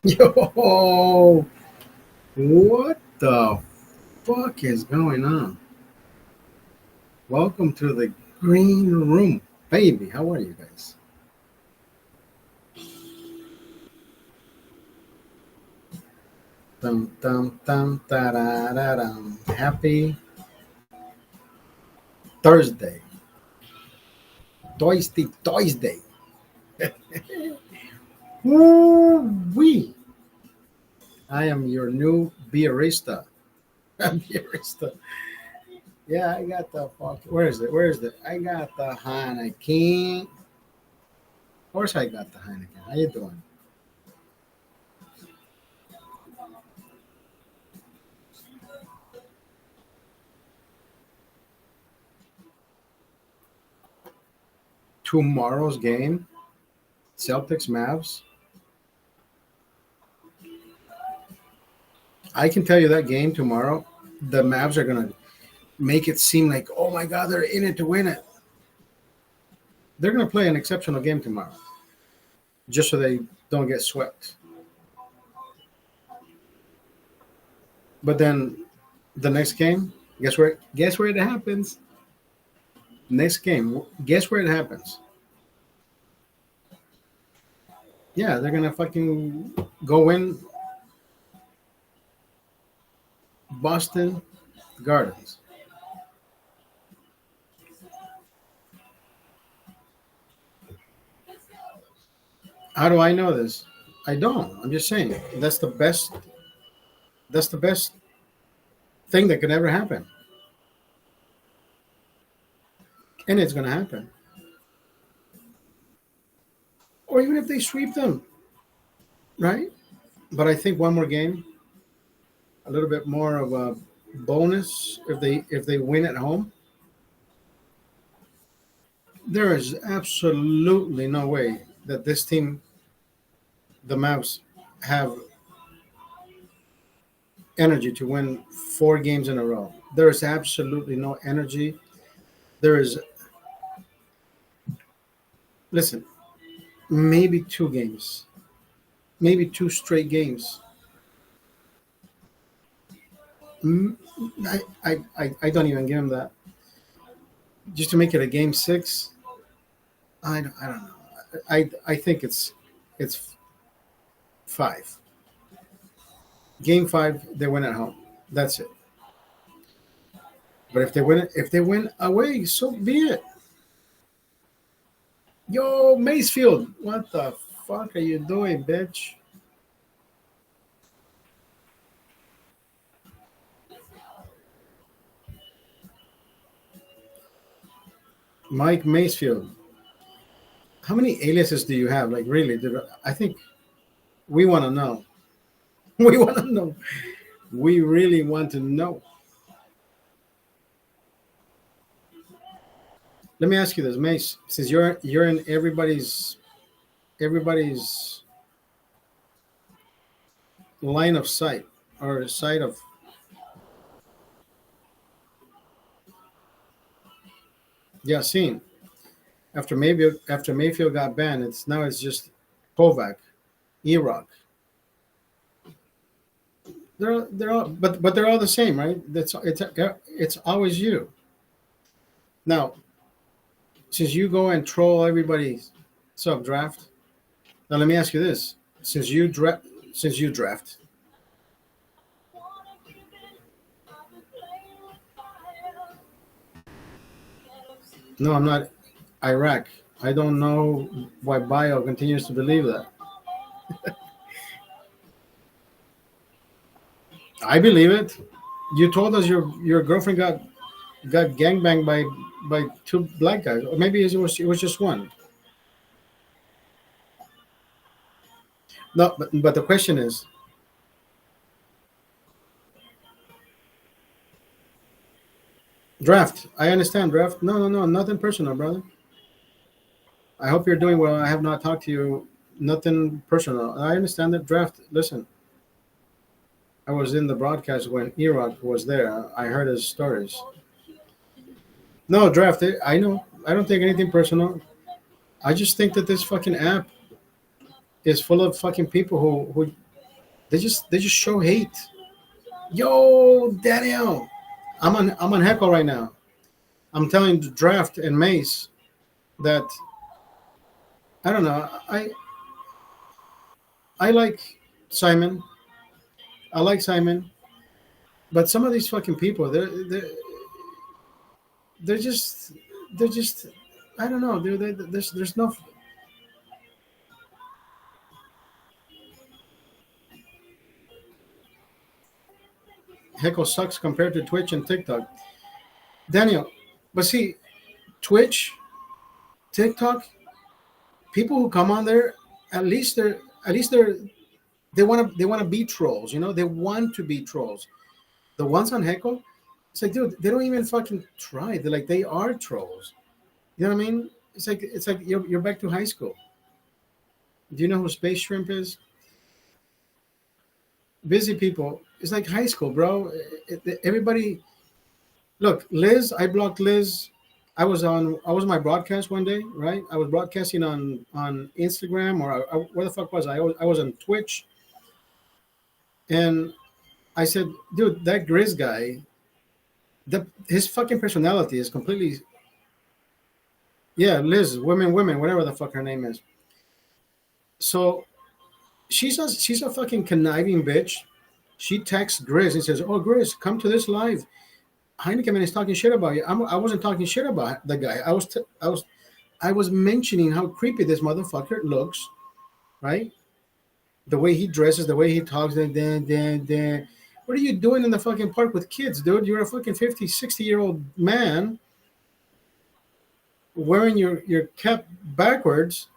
Yo, what the fuck is going on? Welcome to the green room, baby. How are you guys? Dum dum dum da da da dum. Happy Thursday, Thursday. Woo wee! I am your new beerista. Beerista. Yeah, I got the fuck. Where is it? Where is it? I got the Heineken. Of course, I got the Heineken. How you doing? Tomorrow's game, Celtics Mavs. I can tell you that game tomorrow, the Mavs are gonna make it seem like, oh my God, they're in it to win it. They're gonna play an exceptional game tomorrow, just so they don't get swept. But then the next game, guess where? Guess where it happens? Next game, guess where it happens? Yeah, they're gonna fucking go in Boston Gardens. How do I know this? I don't. I'm just saying that's the best. That's the best thing that could ever happen, and it's gonna happen. Or even if they sweep them, right? But I think one more game, a little bit more of a bonus if they win at home. There is absolutely no way that this team, the Mavs, have energy to win 4 games in a row. There is absolutely no energy. There is, listen, maybe 2 games, maybe 2 straight games. Mm, I don't even give them that. Just to make it a game 6, I don't know. I think it's 5. Game 5, they win at home. That's it. But if they win away, so be it. Yo, Macefield, what the fuck are you doing, bitch? Mike Macefield. How many aliases do you have? Like really? I think we want to know. We want to know. We really want to know. Let me ask you this, Mace. Since you're in everybody's line of sight or sight of Yasin. After Mayfield got banned, it's just Kovac, Iraq. They're all but they're all the same, right? It's always you. Now, since you go and troll everybody sub draft, now let me ask you this: since you draft, no, I'm not Iraq. I don't know why Bio continues to believe that. I believe it. You told us your girlfriend got gangbanged by 2 black guys, or maybe it was just one. No, but the question is draft. I understand draft. No, no, no, nothing personal, brother. I hope you're doing well. I have not talked to you. Nothing personal. I understand that draft. Listen, I was in the broadcast when Iraq was there. I heard his stories. No, draft. I know. I don't think anything personal. I just think that this fucking app is full of fucking people who They just show hate. Yo, Daniel, I'm on Heckle right now. I'm telling Draft and Mace that I don't know. I like Simon. I like Simon, but some of these fucking people, they're just they're just I don't know. There's no Heckle sucks compared to Twitch and TikTok. Daniel, but see, Twitch, TikTok, people who come on there, at least they're they want to be trolls. They want to be trolls. The ones on Heckle, it's like, dude, they don't even fucking try. They are trolls. You know what I mean? It's like you're back to high school. Do you know who Space Shrimp is? Busy people. It's like high school, bro. Everybody, look, Liz. I blocked Liz. I was on my broadcast one day, right? I was broadcasting on Instagram or where the fuck was I? I was on Twitch, and I said, dude, that Grizz guy, his fucking personality is completely, yeah, Liz, women, whatever the fuck her name is. So she's a fucking conniving bitch. She texts Grizz and says, "Oh, Grizz, come to this live. Heinekenman is talking shit about you." I wasn't talking shit about the guy. I was mentioning how creepy this motherfucker looks, right? The way he dresses, the way he talks. What are you doing in the fucking park with kids, dude? You're a fucking 50, 60-year-old man wearing your cap backwards,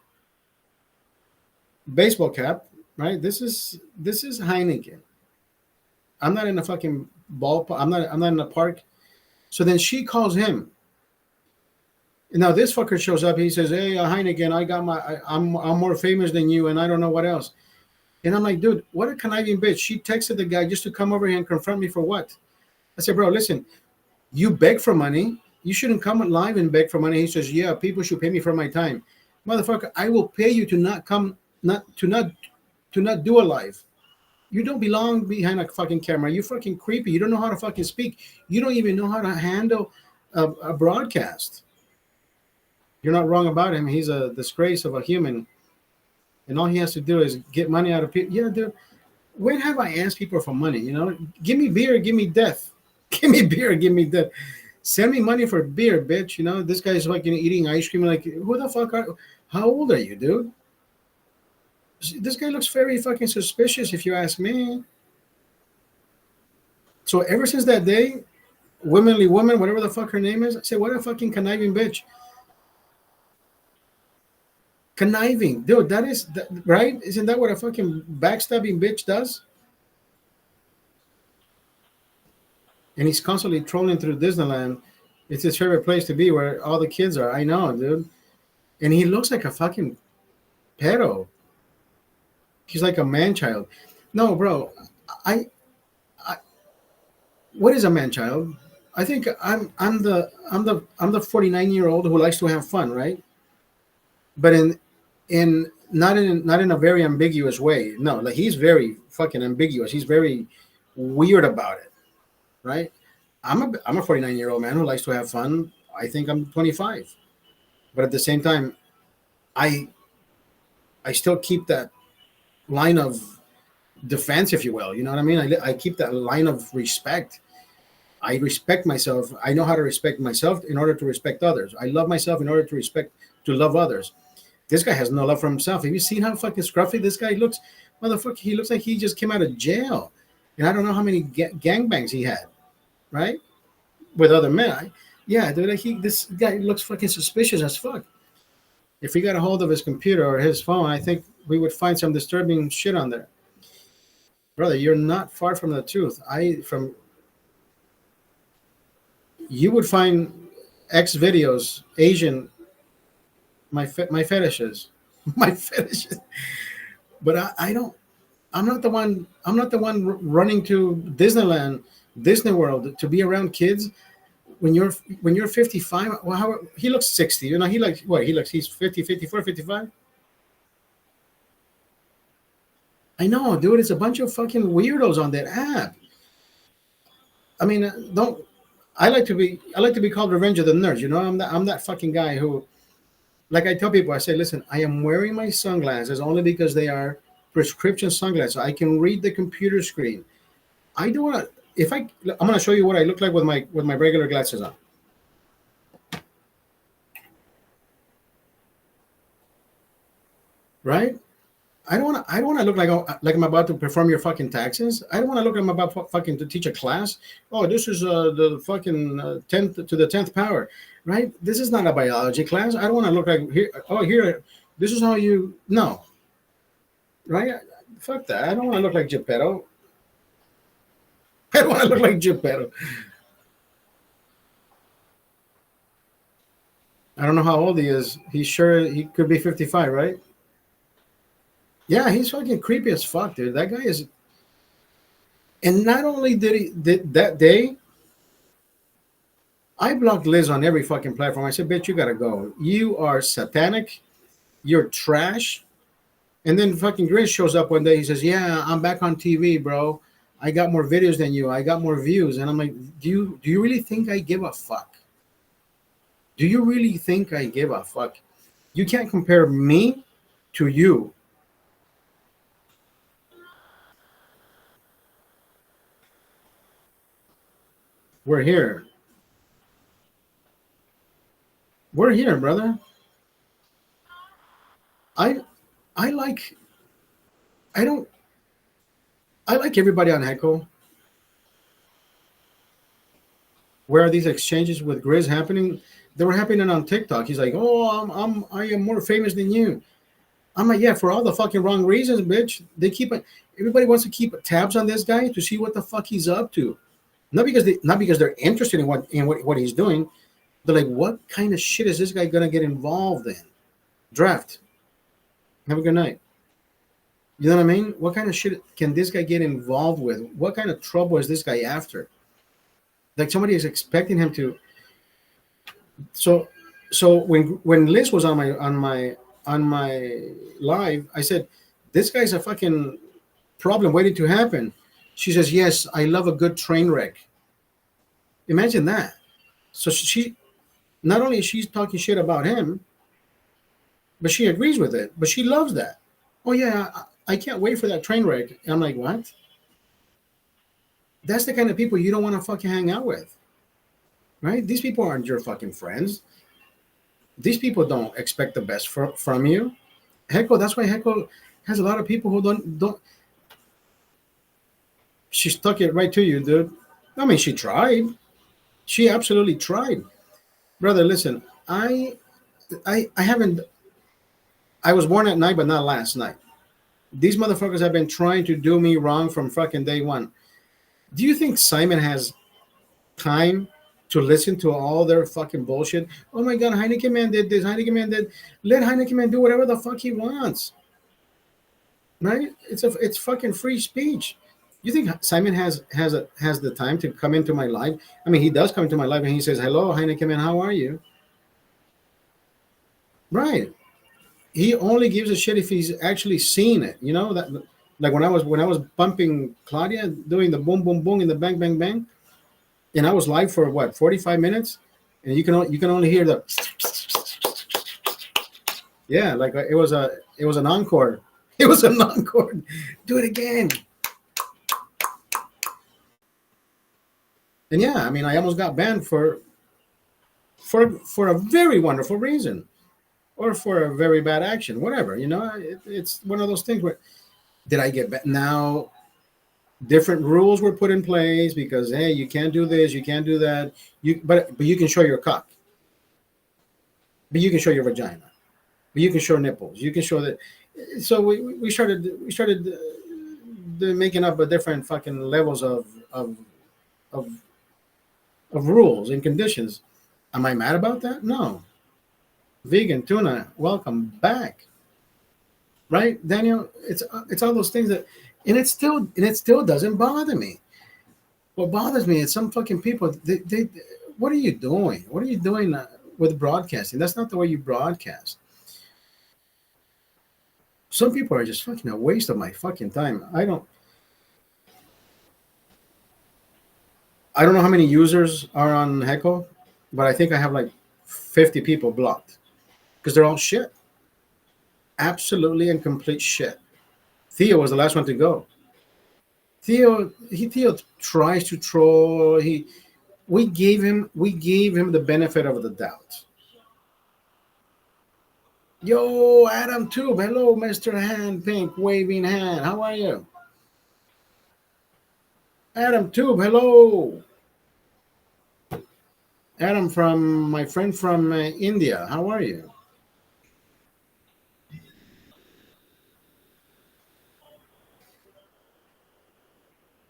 baseball cap, right? This is Heineken. I'm not in a fucking ballpark. I'm not in a park. So then she calls him. And now this fucker shows up. He says, "Hey, Heineken, I'm more famous than you, and I don't know what else." And I'm like, dude, what a conniving bitch. She texted the guy just to come over here and confront me for what? I said, bro, listen, you beg for money. You shouldn't come live and beg for money. He says, yeah, people should pay me for my time. Motherfucker, I will pay you to not come, not do a live. You don't belong behind a fucking camera. You're fucking creepy. You don't know how to fucking speak. You don't even know how to handle a broadcast. You're not wrong about him. He's a disgrace of a human. And all he has to do is get money out of people. Yeah, dude. When have I asked people for money? Give me beer, give me death. Give me beer, give me death. Send me money for beer, bitch. This guy's fucking eating ice cream. Like, who the fuck are? How old are you, dude? This guy looks very fucking suspicious, if you ask me. So ever since that day, womanly woman, whatever the fuck her name is, I say, what a fucking conniving bitch. Conniving, dude. Right? Isn't that what a fucking backstabbing bitch does? And he's constantly trolling through Disneyland. It's his favorite place to be, where all the kids are. I know, dude. And he looks like a fucking pedo. He's like a man child. No, bro. I what is a man child? I think I'm the 49-year-old who likes to have fun, right? But in not in a very ambiguous way. No, like, he's very fucking ambiguous. He's very weird about it, right? I'm a 49-year-old man who likes to have fun. I think I'm 25, but at the same time, I still keep that line of defense, if you will. You know what I mean? I keep that line of respect. I respect myself. I know how to respect myself in order to respect others. I love myself in order to love others. This guy has no love for himself. Have you seen how fucking scruffy this guy looks? Motherfucker, he looks like he just came out of jail. And I don't know how many gangbangs he had, right? With other men. Yeah, dude, this guy looks fucking suspicious as fuck. If he got a hold of his computer or his phone, I think we would find some disturbing shit on there. Brother, you're not far from the truth. You would find X videos, Asian, my fetishes, my fetishes. But I don't. I'm not the one. I'm not the one running to Disneyland, Disney World to be around kids. When you're 55, well, he looks 60. He like what? He's 50, 54, 55. I know, dude. It's a bunch of fucking weirdos on that app. I mean, don't. I like to be called Revenge of the Nerds. You know, I'm that fucking guy who, like I tell people, I say, listen, I am wearing my sunglasses only because they are prescription sunglasses. I can read the computer screen. I don't want to. If I'm going to show you what I look like with my regular glasses on. Right? I don't want to. I don't want to look like I'm about to perform your fucking taxes. I don't want to look like I'm about fucking to teach a class. Oh, this is the fucking 10th to the 10th power, right? This is not a biology class. I don't want to look like here. Oh, here. This is how you no, right? Fuck that. I don't want to look like Geppetto. I don't want to look like Geppetto. I don't know how old he is. He's sure he could be 55, right? Yeah, he's fucking creepy as fuck, dude. That guy is. And not only did that day, I blocked Liz on every fucking platform. I said, "Bitch, you gotta go. You are satanic. You're trash." And then fucking Grinch shows up one day. He says, "Yeah, I'm back on TV, bro. I got more videos than you. I got more views." And I'm like, Do you really think I give a fuck? Do you really think I give a fuck? You can't compare me to you. We're here. We're here, brother. I I like I don't I like everybody on Heckle. Where are these exchanges with Grizz happening? They were happening on TikTok. He's like, "Oh, I am more famous than you." I'm like, "Yeah, for all the fucking wrong reasons, bitch." Everybody wants to keep tabs on this guy to see what the fuck he's up to. Not because they're interested in what he's doing. They're like, "What kind of shit is this guy gonna get involved in?" Draft. Have a good night. You know what I mean? What kind of shit can this guy get involved with? What kind of trouble is this guy after? Like somebody is expecting him to. So, when Liz was on my live, I said, "This guy's a fucking problem waiting to happen." She says, "Yes, I love a good train wreck." Imagine that. So she not only is she talking shit about him, but she agrees with it. But she loves that. Oh yeah, I can't wait for that train wreck. And I'm like, what? That's the kind of people you don't want to fucking hang out with, right? These people aren't your fucking friends. These people don't expect the best from you. Heckle, that's why Heckle has a lot of people who don't. She stuck it right to you, dude. I mean, she tried. She absolutely tried, brother. Listen, I haven't. I was born at night, but not last night. These motherfuckers have been trying to do me wrong from fucking day one. Do you think Simon has time to listen to all their fucking bullshit? Oh my God, Heineken Man did this. Heineken Man did. Let Heineken Man do whatever the fuck he wants, right? It's fucking free speech. You think Simon has the time to come into my life? I mean, he does come into my life and he says, "Hello, Heineken Man, how are you?" Right. He only gives a shit if he's actually seen it. You know that, like when I was bumping Claudia, doing the boom boom boom and the bang bang bang, and I was live for what 45 minutes, and you can only hear the yeah, like it was an encore. It was an encore. Do it again. And yeah, I mean, I almost got banned for a very wonderful reason, or for a very bad action, whatever. You know, it's one of those things where did I get banned? Now different rules were put in place because hey, you can't do this, you can't do that. But you can show your cock, but you can show your vagina, but you can show nipples, you can show that. So we started making up a different fucking levels of of rules and conditions. Am I mad about that? No. Vegan tuna, welcome back. Right, Daniel? It's all those things that, and it still doesn't bother me. What bothers me is some fucking people. They what are you doing? What are you doing with broadcasting? That's not the way you broadcast. Some people are just fucking a waste of my fucking time. I don't know how many users are on Heckle, but I think I have like 50 people blocked because they're all shit. Absolutely and complete shit. Theo was the last one to go. Theo tries to troll. We gave him the benefit of the doubt. Yo, Adam Tube, hello, Mr. Hand Pink, waving hand. How are you? Adam Tube, hello. Adam from my friend from India. How are you?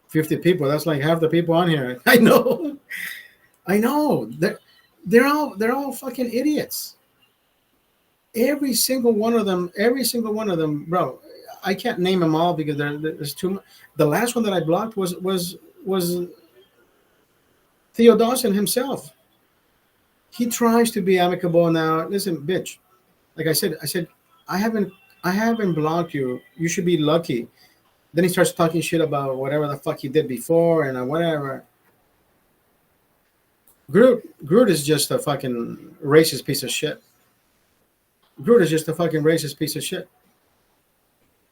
50 people. That's like half the people on here. I know. I know. They're all fucking idiots. Every single one of them, bro. I can't name them all because there's too much. The last one that I blocked was Theo Dawson himself. He tries to be amicable now. Listen, bitch. Like I said, I haven't I haven't blocked you. You should be lucky. Then he starts talking shit about whatever the fuck he did before and whatever. Groot is just a fucking racist piece of shit. Groot is just a fucking racist piece of shit.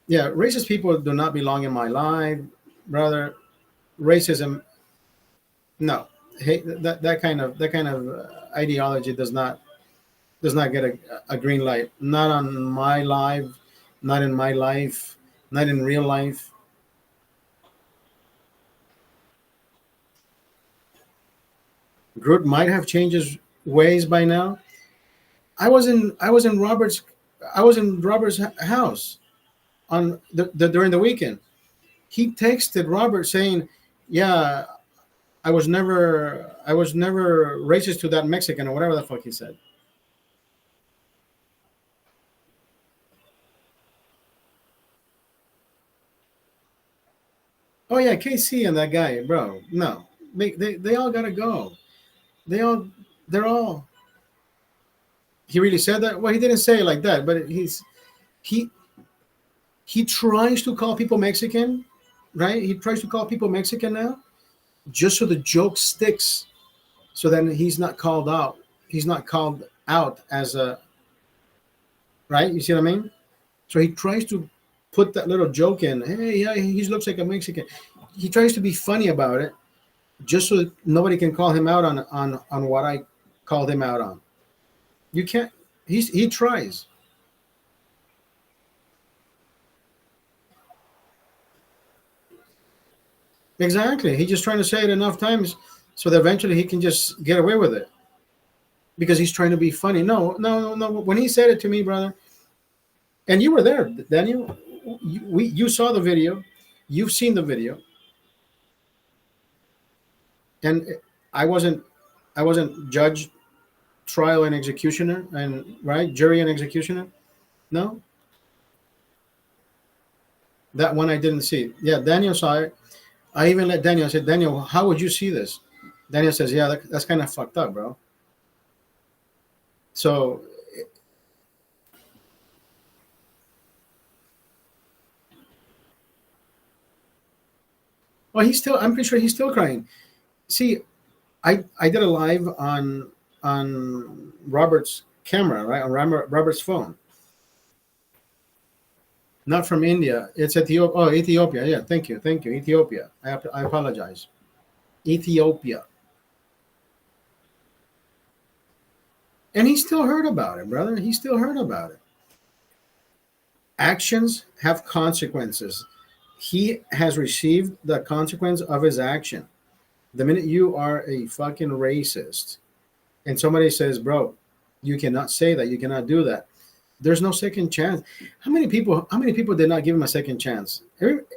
Yeah, racist people do not belong in my life, brother. Racism, no. Hate that kind of ideology does not get a green light. Not on my life, not in my life, not in real life. Groot might have changed his ways by now. I was in Robert's house on during the weekend. He texted Robert saying, "Yeah, I was never racist to that Mexican or whatever the fuck he said." Oh yeah, KC and that guy, bro. No, they all gotta go. They all they're all. He really said that? Well, he didn't say it like that, but he he tries to call people Mexican, right? He tries to call people Mexican now, just so the joke sticks. So then he's not called out. He's not called out as a right. You see what I mean? So he tries to put that little joke in. Hey, yeah, he looks like a Mexican. He tries to be funny about it, just so that nobody can call him out on what I called him out on. You can't. He tries. Exactly. He's just trying to say it enough times so that eventually he can just get away with it because he's trying to be funny. No, no, no, no. When he said it to me, brother, and you were there, Daniel. You saw the video. You've seen the video, and I wasn't judge, trial, and executioner, and right jury and executioner. No, that one I didn't see. Yeah, Daniel saw it. I even let Daniel. I said, Daniel, how would you see this? Daniel says, yeah, that's kind of fucked up, bro. So, well, I'm pretty sure he's still crying. See, I did a live on Robert's camera, right? On Robert's phone. Not from India. It's Ethiopia. Oh, Ethiopia. Yeah, thank you. Ethiopia. I apologize. Ethiopia. And he still heard about it, brother. He still heard about it. Actions have consequences. He has received the consequence of his action. The minute you are a fucking racist and somebody says, bro, you cannot say that, you cannot do that. There's no second chance. How many people did not give him a second chance?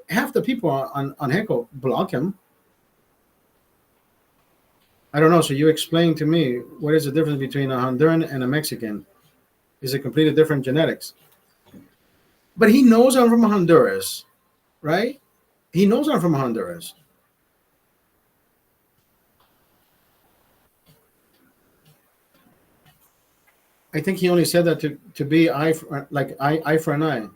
Half the people on Heckle block him. I don't know. So you explain to me what is the difference between a Honduran and a Mexican? Is it completely different genetics? But he knows I'm from Honduras, right? He knows I'm from Honduras. I think he only said that to be eye for an eye.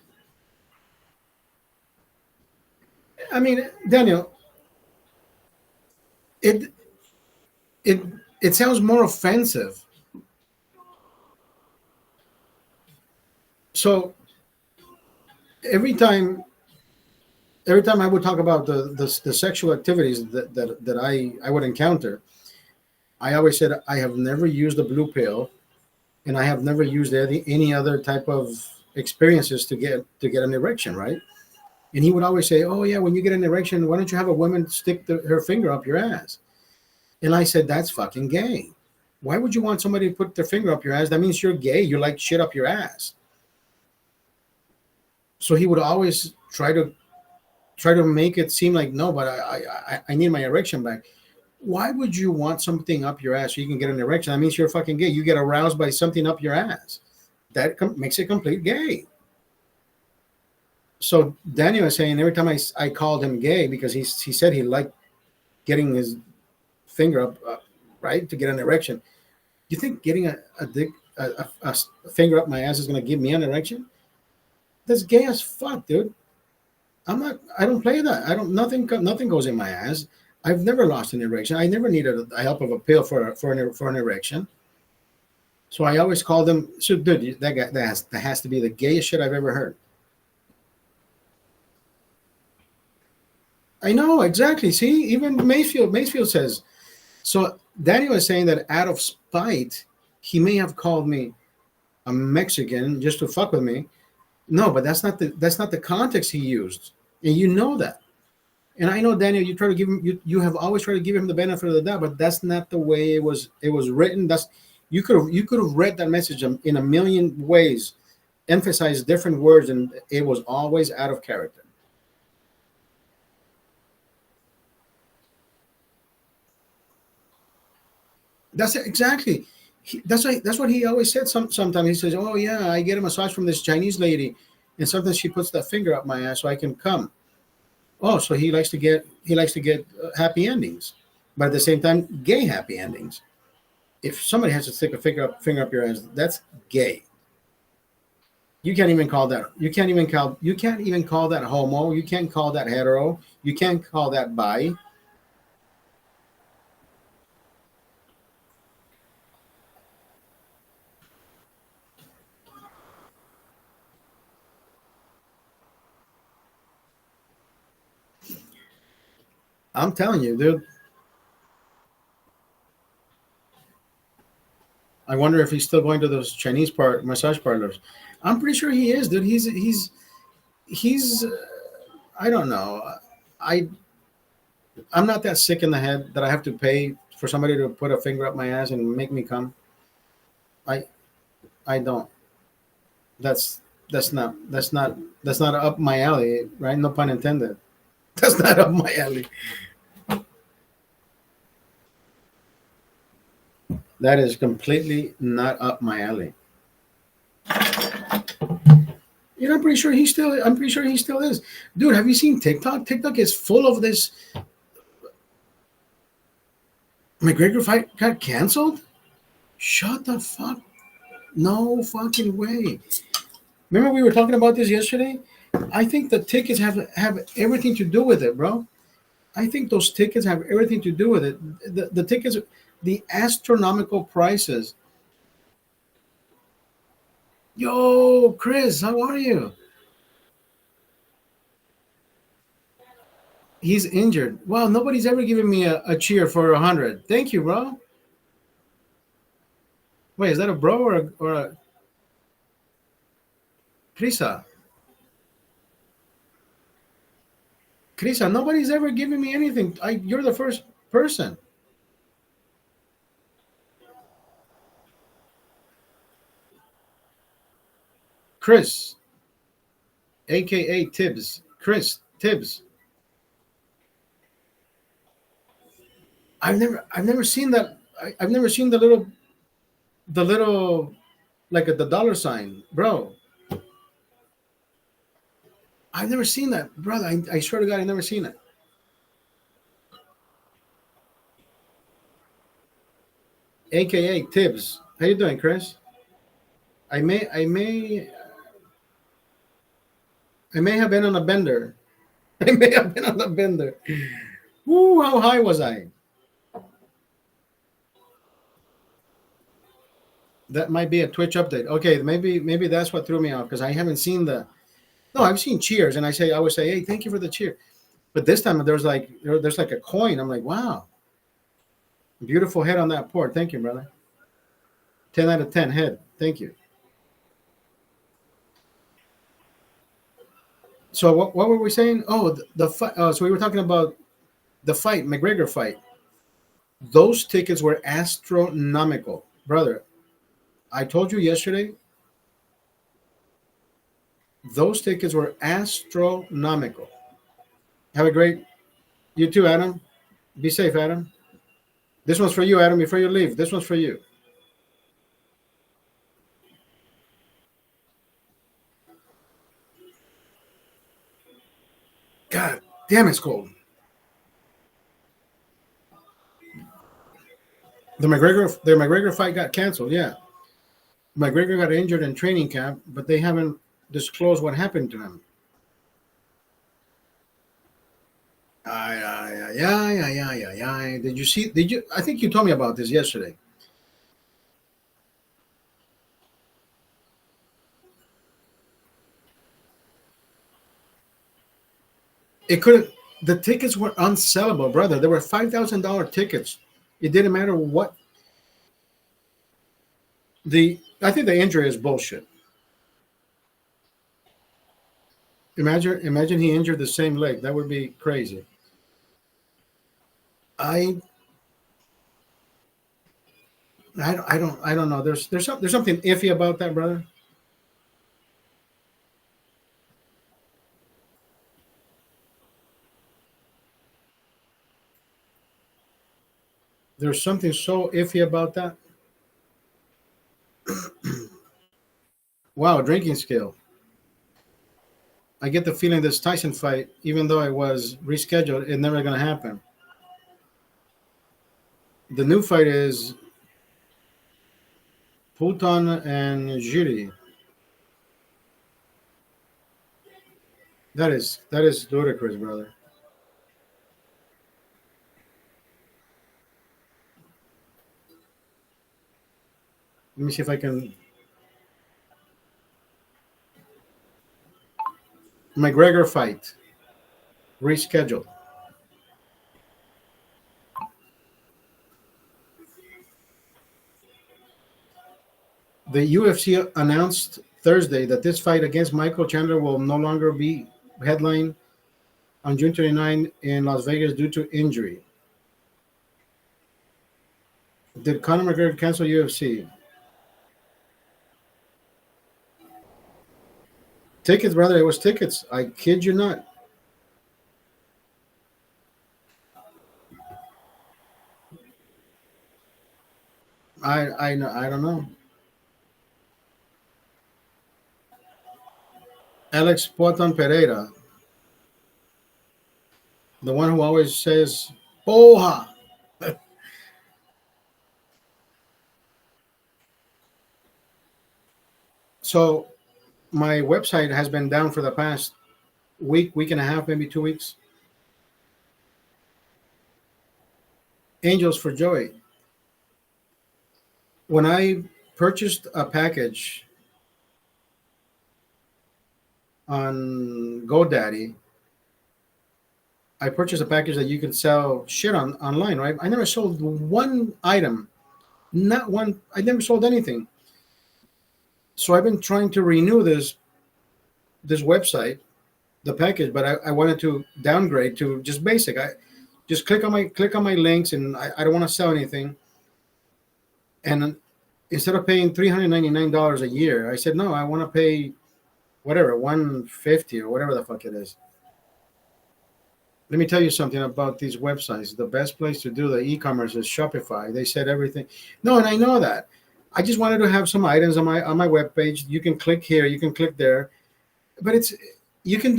I mean, Daniel, it it it sounds more offensive. So every time every time I would talk about the sexual activities that I would encounter, I always said I have never used a blue pill, and I have never used any other type of experiences to get an erection, right? And he would always say, "Oh yeah, when you get an erection, why don't you have a woman stick her finger up your ass?" And I said, "That's fucking gay. Why would you want somebody to put their finger up your ass? That means you're gay. You like shit up your ass." So he would always try to make it seem like no, but I need my erection back. Why would you want something up your ass so you can get an erection? That means you're fucking gay. You get aroused by something up your ass. That makes it complete gay. So Daniel was saying every time I called him gay because he said he liked getting his finger up, right, to get an erection. You think getting a dick a finger up my ass is gonna give me an erection? That's gay as fuck, dude. I'm not. I don't play that. I don't. Nothing goes in my ass. I've never lost an erection. I never needed a help of a pill for an erection. So I always call them. So, dude, that guy that has to be the gayest shit I've ever heard. I know exactly. See, even Macefield says so. Danny was saying that out of spite, he may have called me a Mexican just to fuck with me. No, but that's not the context he used, and you know that. And I know Daniel, you try to give him you have always tried to give him the benefit of the doubt, but that's not the way it was written. That's you could have read that message in a million ways, emphasized different words, and it was always out of character. That's it, exactly. That's what he always said. Sometimes he says, "Oh yeah, I get a massage from this Chinese lady, and sometimes she puts that finger up my ass so I can come." Oh, so he likes to get happy endings, but at the same time, gay happy endings. If somebody has to stick a finger up your ass, that's gay. You can't even call that homo. You can't call that hetero. You can't call that bi. I'm telling you, dude. I wonder if he's still going to those Chinese massage parlors. I'm pretty sure he is, dude. He's. I don't know. I I'm not that sick in the head that I have to pay for somebody to put a finger up my ass and make me come. I I don't. That's not up my alley, right? No pun intended. That's not up my alley. That is completely not up my alley. I'm pretty sure he still. I'm pretty sure he still is, dude. Have you seen TikTok? TikTok is full of this. McGregor fight got canceled. Shut the fuck. No fucking way. Remember we were talking about this yesterday? I think the tickets have everything to do with it, bro. I think those tickets have everything to do with it. The tickets, the astronomical prices. Yo, Chris, how are you? He's injured. Wow, nobody's ever given me a cheer for 100. Thank you, bro. Wait, is that a bro or a Krisa? Krisa, nobody's ever given me anything. You're the first person. Chris, aka Tibbs. Chris Tibbs. I've never seen that. I've never seen the little like the dollar sign, bro. I've never seen that, brother. I swear to God, I've never seen it. AKA Tibbs. How you doing, Chris? I may have been on a bender. I may have been on the bender. Woo, how high was I? That might be a Twitch update. Okay, maybe that's what threw me off because I haven't seen the. No, I've seen cheers, and I would say, hey, thank you for the cheer. But this time there's like a coin. I'm like, wow, beautiful head on that port. Thank you, brother. 10 out of 10 head. Thank you. So what were we saying? Oh, the fight. So we were talking about the fight, McGregor fight. Those tickets were astronomical, brother. I told you yesterday. Those tickets were astronomical. Have a great. You too, Adam. Be safe, Adam. This one's for you, Adam. Before you leave, this one's for you. God damn, it's cold. The McGregor fight got canceled. Yeah, McGregor got injured in training camp, but they haven't disclosed what happened to him. Yeah. Did you see? Did you? I think you told me about this yesterday. It couldn't. The tickets were unsellable, brother. There were $5,000 tickets. It didn't matter what the. I think the injury is bullshit. Imagine he injured the same leg. That would be crazy. I I don't know. There's something iffy about that, brother. There's something so iffy about that. Wow, drinking skill. I get the feeling this Tyson fight, even though it was rescheduled, it's never gonna happen. The new fight is Fulton and Jury. That is ludicrous, brother. Let me see if I can. McGregor fight rescheduled. The UFC announced Thursday that this fight against Michael Chandler will no longer be headlined on June 29 in Las Vegas due to injury. Did Conor McGregor cancel UFC? Tickets, brother. It was tickets. I kid you not. I don't know. Alex Poitin Pereira, the one who always says "Poha." So my website has been down for the past week and a half, maybe 2 weeks. Angels for Joy. When I purchased a package on GoDaddy, I purchased a package that you can sell shit on online, right? I never sold one item, not one. I never sold anything. So I've been trying to renew this website, the package, but I wanted to downgrade to just basic. I just click on my links, and I don't want to sell anything. And instead of paying $399 a year, I said no, I want to pay whatever 150 or whatever the fuck it is. Let me tell you something about these websites. The best place to do the e-commerce is Shopify. They said everything. No, and I know that. I just wanted to have some items on my webpage. You can click here, you can click there, but it's you can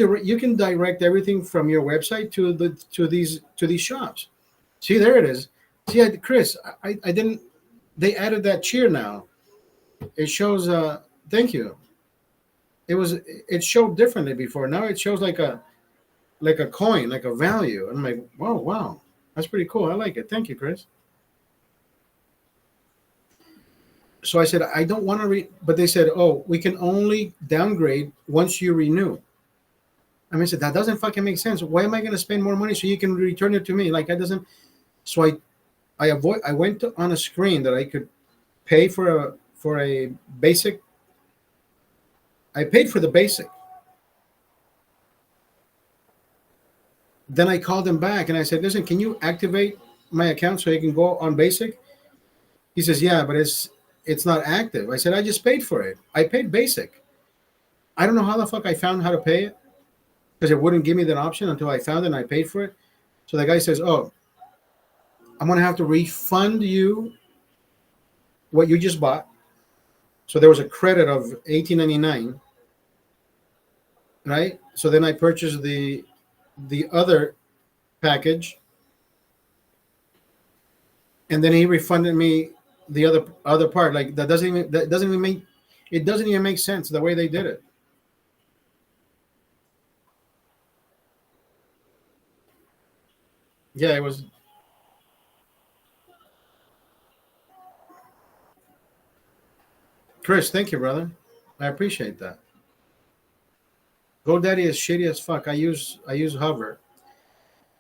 direct everything from your website to these shops. See, there it is. See, Chris, I didn't. They added that cheer now. It shows. Thank you. It showed differently before. Now it shows like a like a coin, like a value. And I'm like, whoa, wow, that's pretty cool. I like it. Thank you, Chris. So I said, I don't want to but they said, oh, we can only downgrade once you renew. I mean, I said, that doesn't fucking make sense. Why am I going to spend more money so you can return it to me? Like, that doesn't. So I went on a screen that I could pay for a basic. I paid for the basic. Then I called him back and I said, listen, can you activate my account so you can go on basic? He says, yeah, but it's not active. I said, I just paid for it. I paid basic. I don't know how the fuck I found how to pay it because it wouldn't give me that option until I found it and I paid for it. So the guy says, oh, I'm going to have to refund you what you just bought. So there was a credit of $18.99, right? So then I purchased the other package, and then he refunded me the other part. Like that doesn't even make it doesn't even make sense the way they did it. Yeah, it was. Chris, thank you, brother. I appreciate that. GoDaddy is shady as fuck. I use Hover.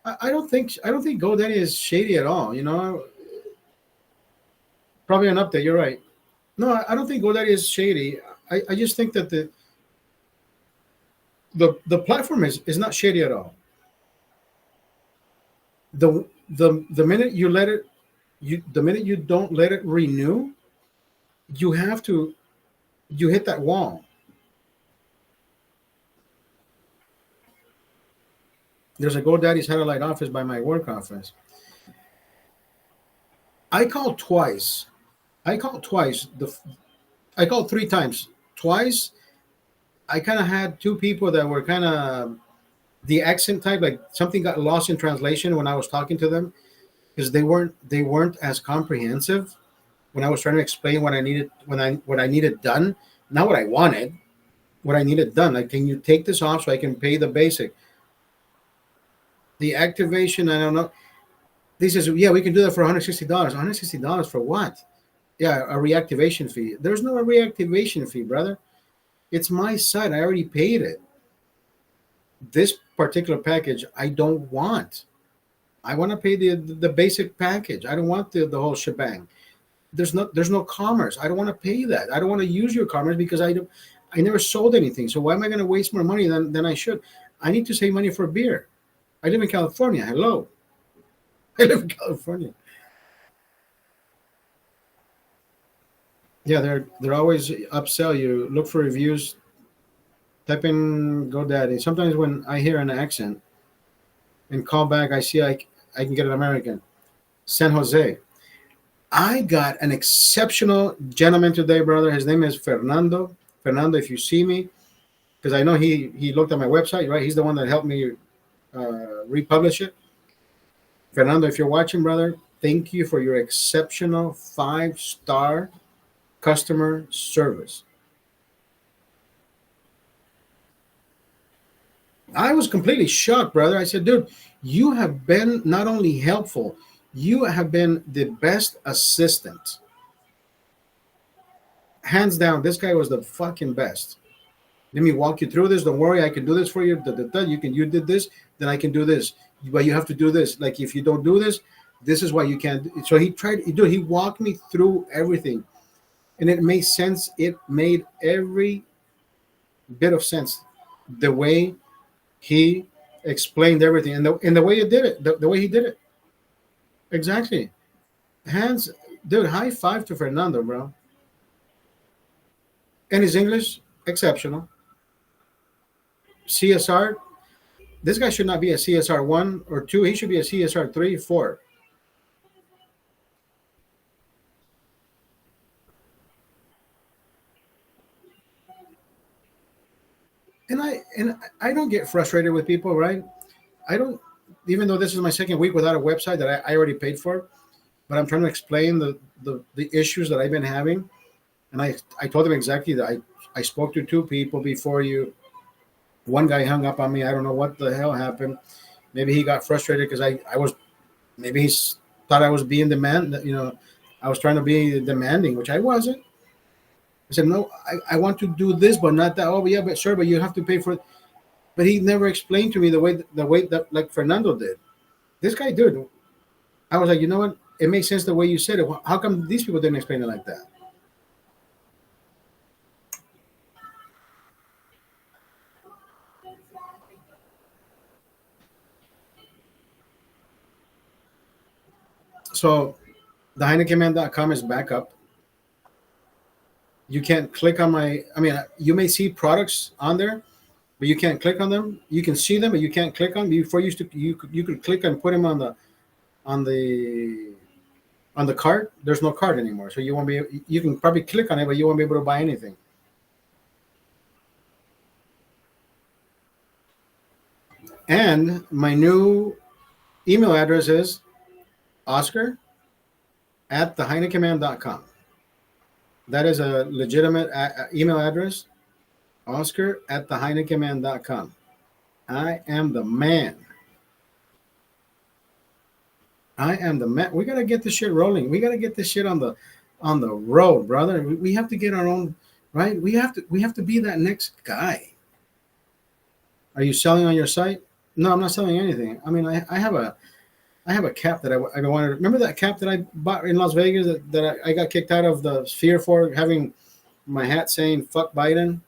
I don't think GoDaddy is shady at all. Probably an update. You're right. No, I don't think GoDaddy is shady. I just think that the platform is not shady at all. The minute you let it the minute you don't let it renew, you have to you hit that wall. There's a GoDaddy satellite office by my work office. I called twice. I called twice. I called three times. Twice, I kind of had two people that were kind of the accent type, like something got lost in translation when I was talking to them because they weren't as comprehensive when I was trying to explain what I needed done, not what I wanted, what I needed done. Like, can you take this off so I can pay the basic? The activation, I don't know. They says, yeah, we can do that for $160. $160 for what? Yeah, a reactivation fee. There's no reactivation fee, brother. It's my site. I already paid it. This particular package, I don't want. I want to pay the basic package. I don't want the whole shebang. There's no commerce. I don't want to pay that. I don't want to use your commerce because I never sold anything. So why am I going to waste more money than I should? I need to save money for beer. I live in California. Hello. I live in California. Yeah, they're always upsell you. Look for reviews. Type in GoDaddy. Sometimes when I hear an accent and call back, I see I can get an American. San Jose. I got an exceptional gentleman today, brother. His name is Fernando. Fernando, if you see me, because I know he looked at my website, right? He's the one that helped me republish it. Fernando, if you're watching, brother, thank you for your exceptional 5-star customer service. I was completely shocked, brother. I said, dude, you have been not only helpful, you have been the best assistant. Hands down, this guy was the fucking best. Let me walk you through this. Don't worry, I can do this for you. You did this, then I can do this. But you have to do this. Like if you don't do this, this is why you can't. So he walked me through everything, and it made sense. It made every bit of sense. The way he explained everything, and the way he did it, the way he did it, exactly. Hands, dude. High five to Fernando, bro. And his English exceptional. CSR. This guy should not be a CSR 1 or 2. He should be a CSR 3, 4. And I don't get frustrated with people, right? I don't, even though this is my second week without a website that I already paid for, but I'm trying to explain the issues that I've been having. And I told them exactly that I spoke to two people before you. One guy hung up on me. I don't know what the hell happened. Maybe he got frustrated because I was, maybe thought I was being I was trying to be demanding, which I wasn't. I said, no, I want to do this, but not that. Oh, yeah, but sure, but you have to pay for it. But he never explained to me the way that like Fernando did. This guy did. I was like, you know what? It makes sense the way you said it. How come these people didn't explain it like that? So the HeinekenMan.com is back up. You can't click on my. I mean, you may see products on there, but you can't click on them. You can see them, but you can't click on them. Before you could click and put them on the on the cart. There's no cart anymore, so you won't be. You can probably click on it, but you won't be able to buy anything. And my new email address is Oscar at TheHeinekenMan.com. That is a legitimate email address. Oscar at TheHeinekenMan.com. I am the man. I am the man. We gotta get this shit rolling. We gotta get this shit on the road, brother. We have to get our own right. We have to be that next guy. Are you selling on your site? No, I'm not selling anything. I mean, I have a cap that I wanted. Remember that cap that I bought in Las Vegas that I got kicked out of the Sphere for having my hat saying "fuck Biden,"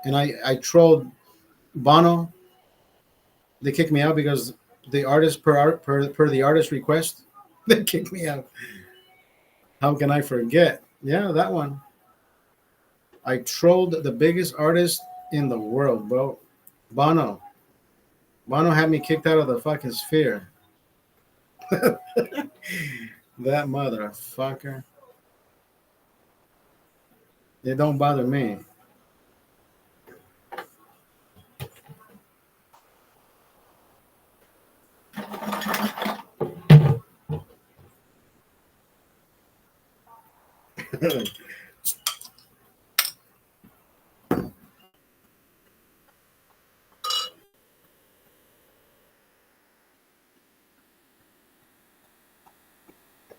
and I trolled Bono. They kicked me out because the artist per the artist request. They kicked me out. How can I forget? Yeah, that one. I trolled the biggest artist in the world, bro. Bono. Bono had me kicked out of the fucking Sphere. That motherfucker. It don't bother me.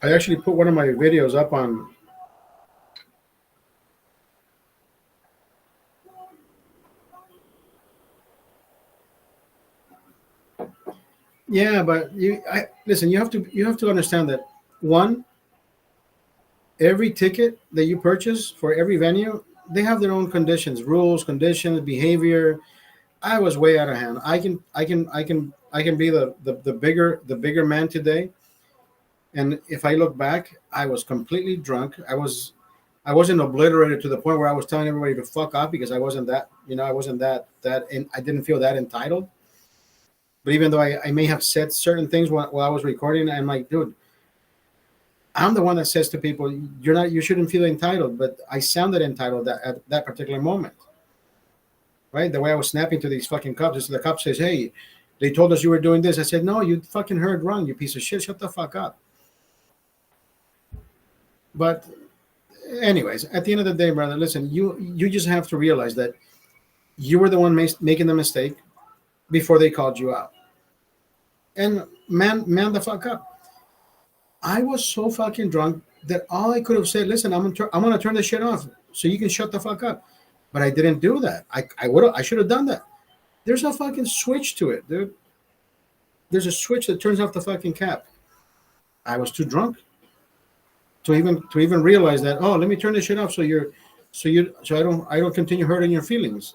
I actually put one of my videos up on. Yeah, but I listen. You have to understand that one, every ticket that you purchase for every venue, they have their own conditions, rules, conditions, behavior. I was way out of hand. I can be the bigger man today. And if I look back, I was completely drunk. I wasn't obliterated to the point where I was telling everybody to fuck off because I wasn't that and I didn't feel that entitled. But even though I may have said certain things while I was recording, I'm like, dude, I'm the one that says to people, you shouldn't feel entitled, but I sounded entitled at that particular moment, right? The way I was snapping to these fucking cops is the cop says, hey, they told us you were doing this. I said, no, you fucking heard wrong, you piece of shit. Shut the fuck up. But anyways, at the end of the day, brother, listen, you just have to realize that you were the one making the mistake before they called you out. And man the fuck up. I was so fucking drunk that all I could have said, listen, I'm gonna turn this shit off so you can shut the fuck up. But I didn't do that. I should have done that. There's a fucking switch to it, dude. There's a switch that turns off the fucking cap. I was too drunk to even realize that. Oh, let me turn this shit off so I don't continue hurting your feelings.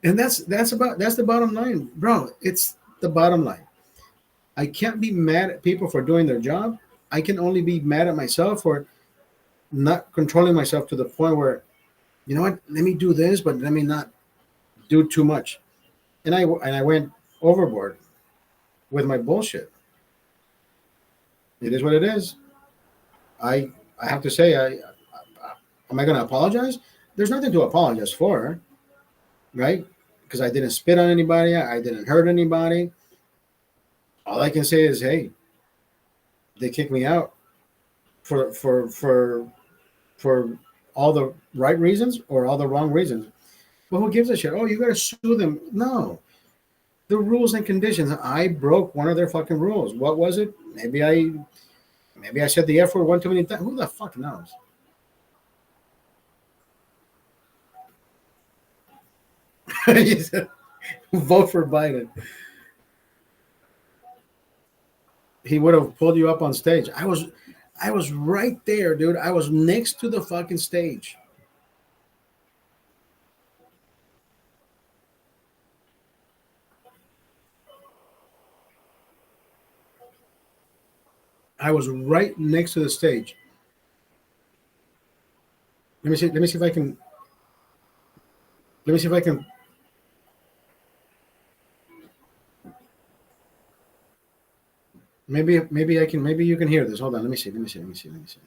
And that's the bottom line, bro. It's the bottom line. I can't be mad at people for doing their job. I can only be mad at myself for not controlling myself to the point where, you know what, let me do this, but let me not do too much. And I went overboard with my bullshit. It is what it is. I have to say, am I going to apologize? There's nothing to apologize for, right? Because I didn't spit on anybody. I didn't hurt anybody. All I can say is, hey, they kicked me out for all the right reasons or all the wrong reasons. Well, who gives a shit? Oh, you got to sue them. No, the rules and conditions. I broke one of their fucking rules. What was it? Maybe I said the F word one too many times. Who the fuck knows? He said, vote for Biden. He would have pulled you up on stage. I was right there, dude. I was next to the fucking stage. I was right next to the stage. Let me see. Let me see if I can. Let me see if I can. Maybe I can. Maybe you can hear this. Hold on. Let me see. Let me see. Let me see. Let me see.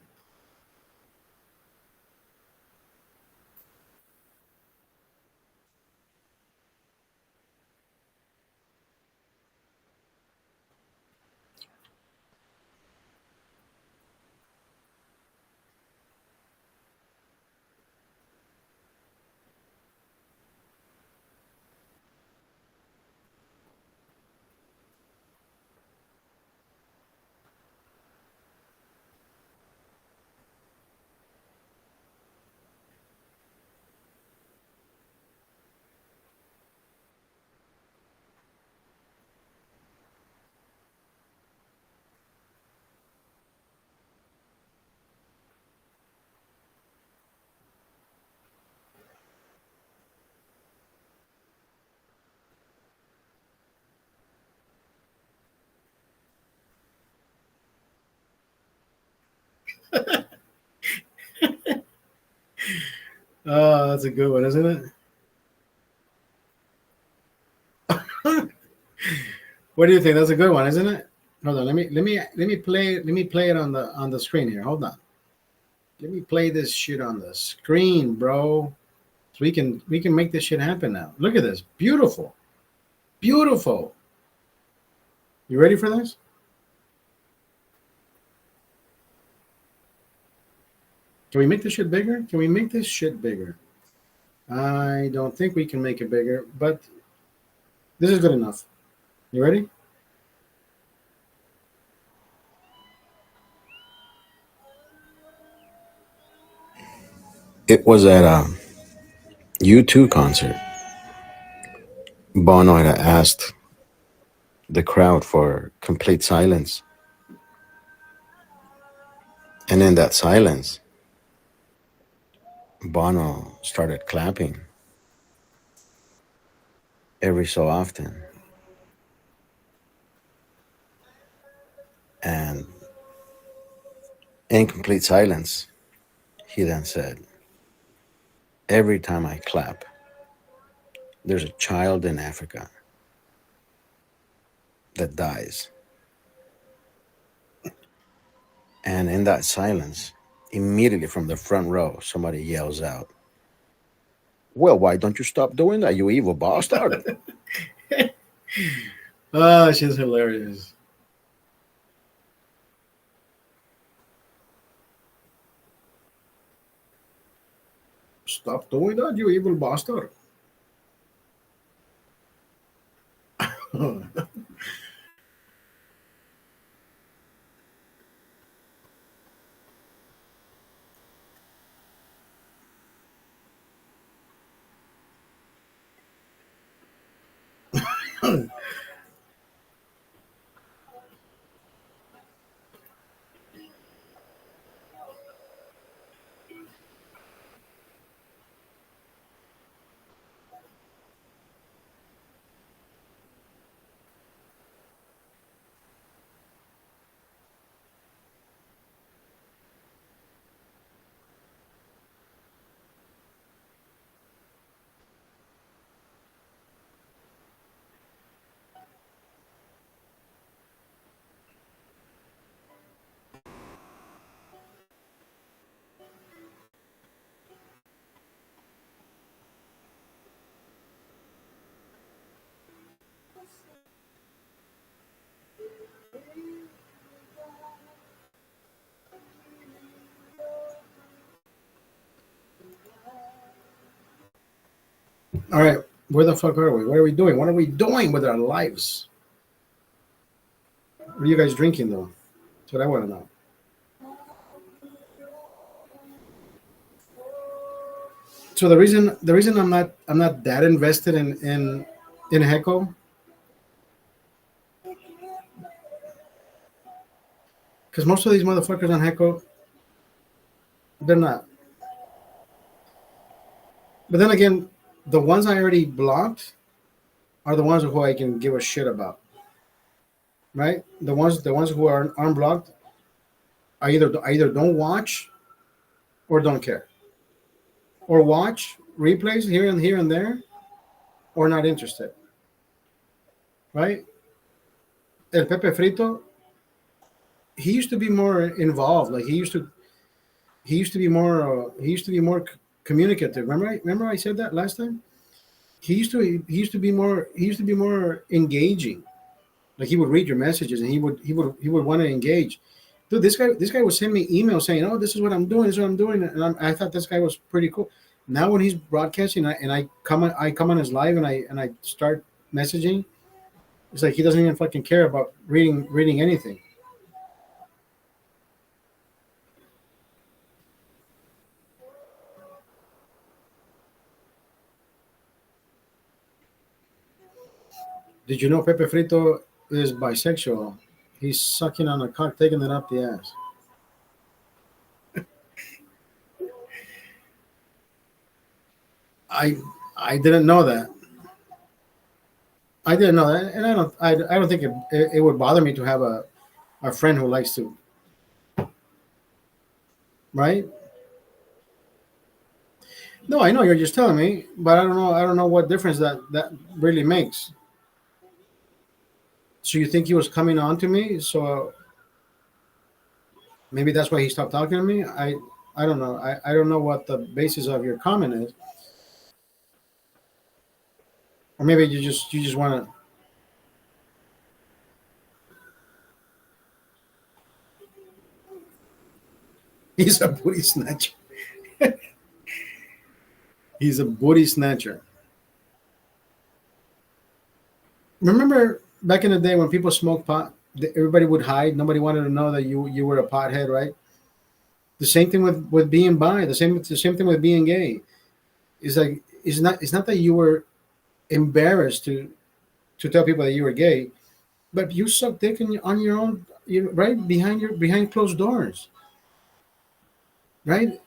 Oh, that's a good one, isn't it? What do you think? That's a good one, isn't it? Hold on. Let me play it on the screen here. Hold on. Let me play this shit on the screen, bro. So we can make this shit happen now. Look at this. Beautiful. Beautiful. You ready for this? Can we make this shit bigger? Can we make this shit bigger? I don't think we can make it bigger, but this is good enough. You ready? It was at a U2 concert. Bono had asked the crowd for complete silence. And in that silence, Bono started clapping every so often. And in complete silence, he then said, every time I clap, there's a child in Africa that dies. And in that silence, immediately from the front row, somebody yells out, well, why don't you stop doing that, you evil bastard? Oh, she's hilarious. Stop doing that, you evil bastard. All right, where the fuck are we? What are we doing? What are we doing with our lives? What are you guys drinking though? That's what I want to know. So the reason I'm not that invested in Heco, because most of these motherfuckers on Heco, they're not. But then again, the ones I already blocked are the ones who I can give a shit about, right? The ones who are unblocked, I either don't watch or don't care, or watch replays here and there, or not interested, right? El Pepe Frito, he used to be more involved. Like he used to be more communicative. Remember I said that last time. He used to be more engaging. Like he would read your messages and he would want to engage. Dude, this guy would send me emails saying, "Oh, this is what I'm doing. This is what I'm doing," and I thought this guy was pretty cool. Now when he's broadcasting I come on his live and I start messaging, it's like he doesn't even fucking care about reading anything. Did you know Pepe Frito is bisexual? He's sucking on a cock, taking it up the ass. I I didn't know that. I didn't know that, and I don't think it would bother me to have a friend who likes to, right? No, I know you're just telling me, but I don't know what difference that really makes. So you think he was coming on to me? So maybe that's why he stopped talking to me. I don't know. I don't know what the basis of your comment is, or maybe you just want to. He's a booty snatcher. He's a booty snatcher. Remember back in the day when people smoked pot, everybody would hide. Nobody wanted to know that you were a pothead, right? The same thing with being bi. The same thing with being gay. It's like it's not that you were embarrassed to tell people that you were gay, but you suck dick on your own, right behind closed doors, right?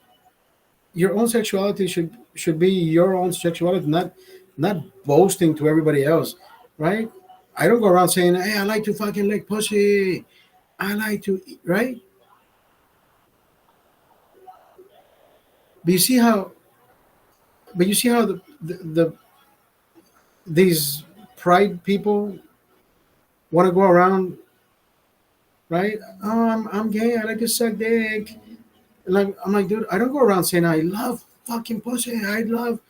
Your own sexuality should be your own sexuality, not boasting to everybody else, right? I don't go around saying, "Hey, I like to fucking lick pussy. I like to," right? But you see how, but you see how these pride people want to go around, right? Oh, I'm gay. I like to suck dick. Like I'm like, dude, I don't go around saying I love fucking pussy. I love,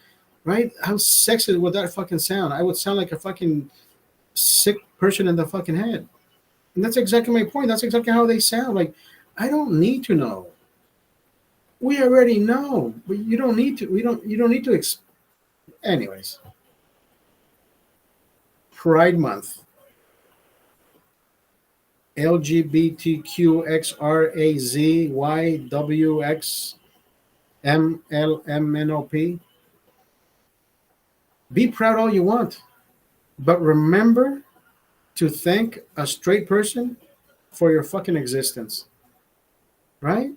right? How sexy would that fucking sound? I would sound like a fucking sick person in the fucking head. And that's exactly my point. That's exactly how they sound. Like, I don't need to know. We already know, but you don't need to. We don't. You don't need to. Anyways, Pride Month. LGBTQXRAZYWXMLMNOP. Be proud all you want, but remember to thank a straight person for your fucking existence, right?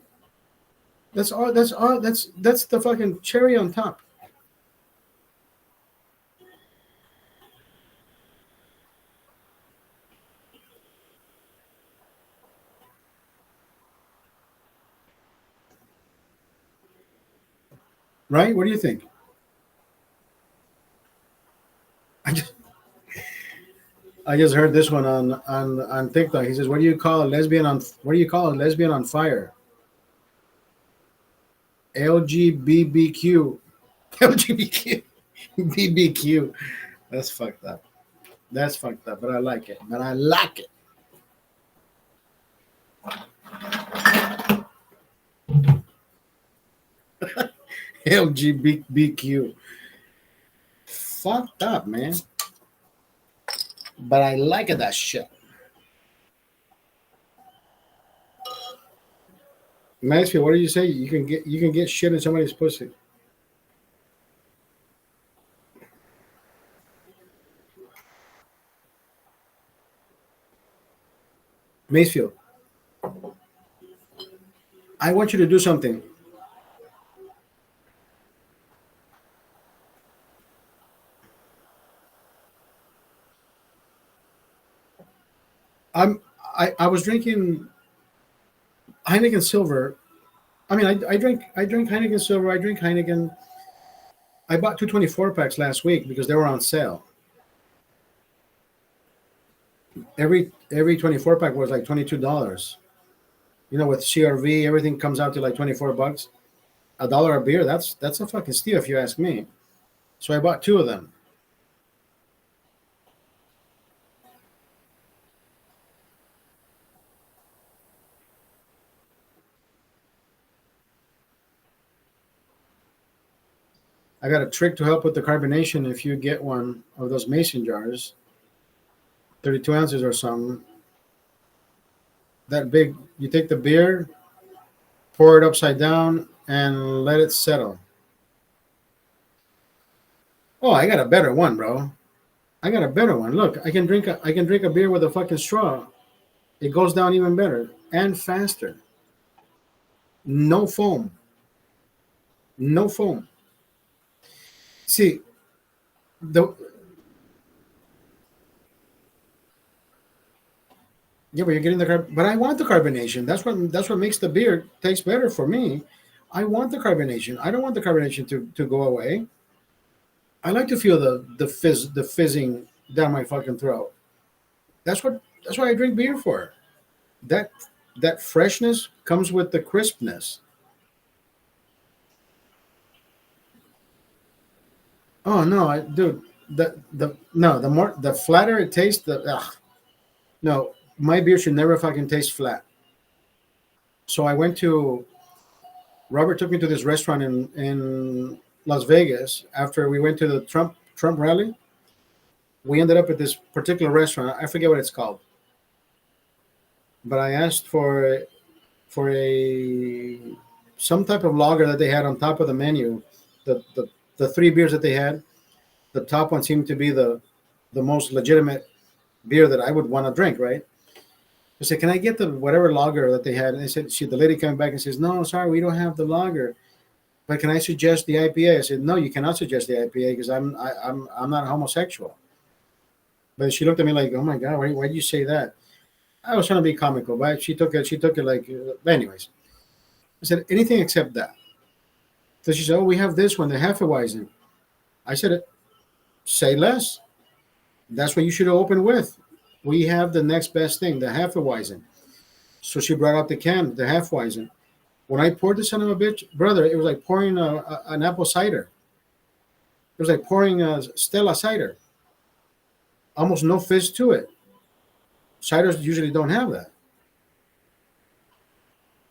That's all. That's all. That's the fucking cherry on top, right? What do you think? I just I just heard this one on TikTok. He says, "What do you call a lesbian on? What do you call a lesbian on fire? LGBTQ, LGBTQ, BBQ." That's fucked up. That's fucked up. But I like it. But I like it. LGBTQ. fucked up, man. But I like that shit. Maxfield, what did you say? You can get shit in somebody's pussy. Macefield, I want you to do something. I'm I was drinking Heineken Silver. I mean, I drink Heineken Silver. I drink Heineken. I bought 224 packs last week because they were on sale. Every 24 pack was like $22. With CRV, everything comes out to like $24. $1 a beer. That's a fucking steal if you ask me. So I bought two of them. I got a trick to help with the carbonation. If you get one of those mason jars, 32 ounces or something, that big, you take the beer, pour it upside down, and let it settle. Oh, I got a better one, bro. I got a better one. Look, I can drink a beer with a fucking straw. It goes down even better and faster. No foam. No foam. See, the yeah, but you're getting but I want the carbonation. That's what makes the beer taste better for me. I want the carbonation. I don't want the carbonation to go away. I like to feel the fizzing down my fucking throat. That's what I drink beer for. That that freshness comes with the crispness. Oh no, dude, the no, the flatter it tastes, no, my beer should never fucking taste flat. So I went to Robert took me to this restaurant in Las Vegas after we went to the Trump rally. We ended up at this particular restaurant. I forget what it's called, but I asked for a some type of lager that they had on top of the menu. The three beers that they had, the top one seemed to be the most legitimate beer that I would want to drink, right? I said, "Can I get the whatever lager that they had?" And they said, the lady came back and says, "No, sorry, we don't have the lager. But can I suggest the IPA?" I said, "No, you cannot suggest the IPA because I'm not homosexual." But she looked at me like, "Oh my God, why did you say that?" I was trying to be comical, but she took it like, anyways. I said, "Anything except that." So she said, "Oh, we have this one, the Hefeweizen." I said, "Say less. That's what you should open with. We have the next best thing, the Hefeweizen." So she brought out the can, the Hefeweizen. When I poured this son of a bitch, brother, it was like pouring an apple cider. It was like pouring a Stella cider. Almost no fizz to it. Ciders usually don't have that.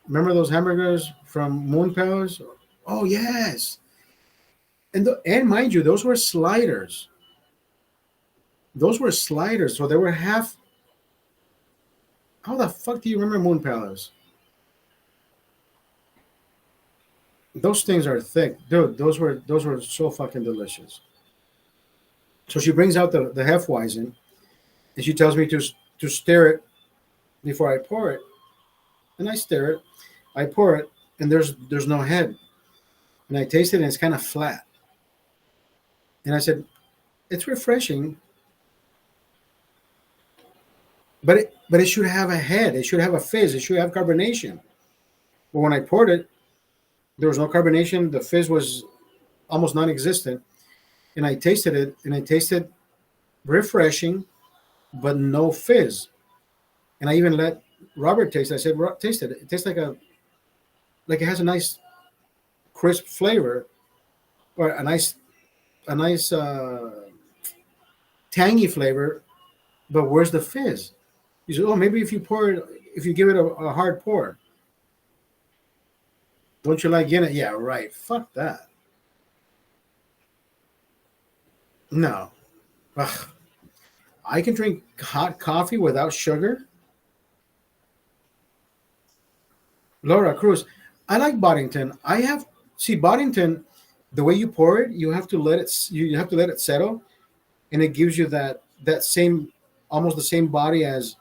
Remember those hamburgers from Moon Palace? Oh yes, and mind you, those were sliders. Those were sliders, so they were half. How the fuck do you remember Moon Palace? Those things are thick, dude. Those were so fucking delicious. So she brings out the Hefeweizen, and she tells me to stir it before I pour it, and I stir it. I pour it, and there's no head, and I taste it, and it's kind of flat. And I said, "It's refreshing, but it should have a head. It should have a fizz. It should have carbonation." But when I poured it, there was no carbonation. The fizz was almost non-existent, and I tasted it, and it tasted refreshing, but no fizz. And I even let Robert taste it. I said, "Taste it. It tastes like it has a nice crisp flavor, or a nice tangy flavor. But where's the fizz?" He said, "Oh, maybe if you give it a hard pour." Don't you like Guinness? Yeah, right. Fuck that. No. Ugh. I can drink hot coffee without sugar. Laura Cruz. I like Boddington. I have see Boddington. The way you pour it, you have to let it. You have to let it settle, and it gives you that same, almost the same body as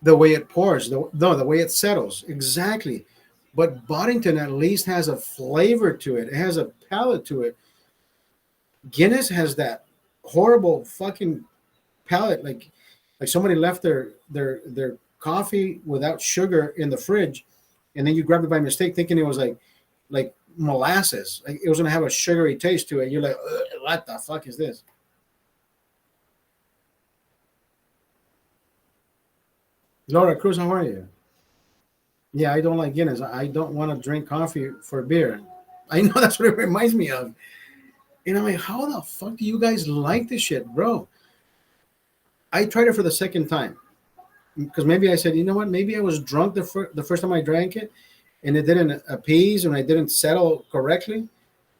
the way it pours. No, the way it settles exactly. But Boddington at least has a flavor to it. It has a palate to it. Guinness has that horrible fucking palate. Like somebody left their coffee without sugar in the fridge, and then you grabbed it by mistake, thinking it was like molasses. Like it was gonna have a sugary taste to it. You're like, what the fuck is this? Laura Cruz, how are you? Yeah, I don't like Guinness. I don't want to drink coffee for beer. I know that's what it reminds me of. And I'm like, how the fuck do you guys like this shit, bro? I tried it for the second time because maybe I said, you know what? Maybe I was drunk the first time I drank it, and it didn't appease and I didn't settle correctly.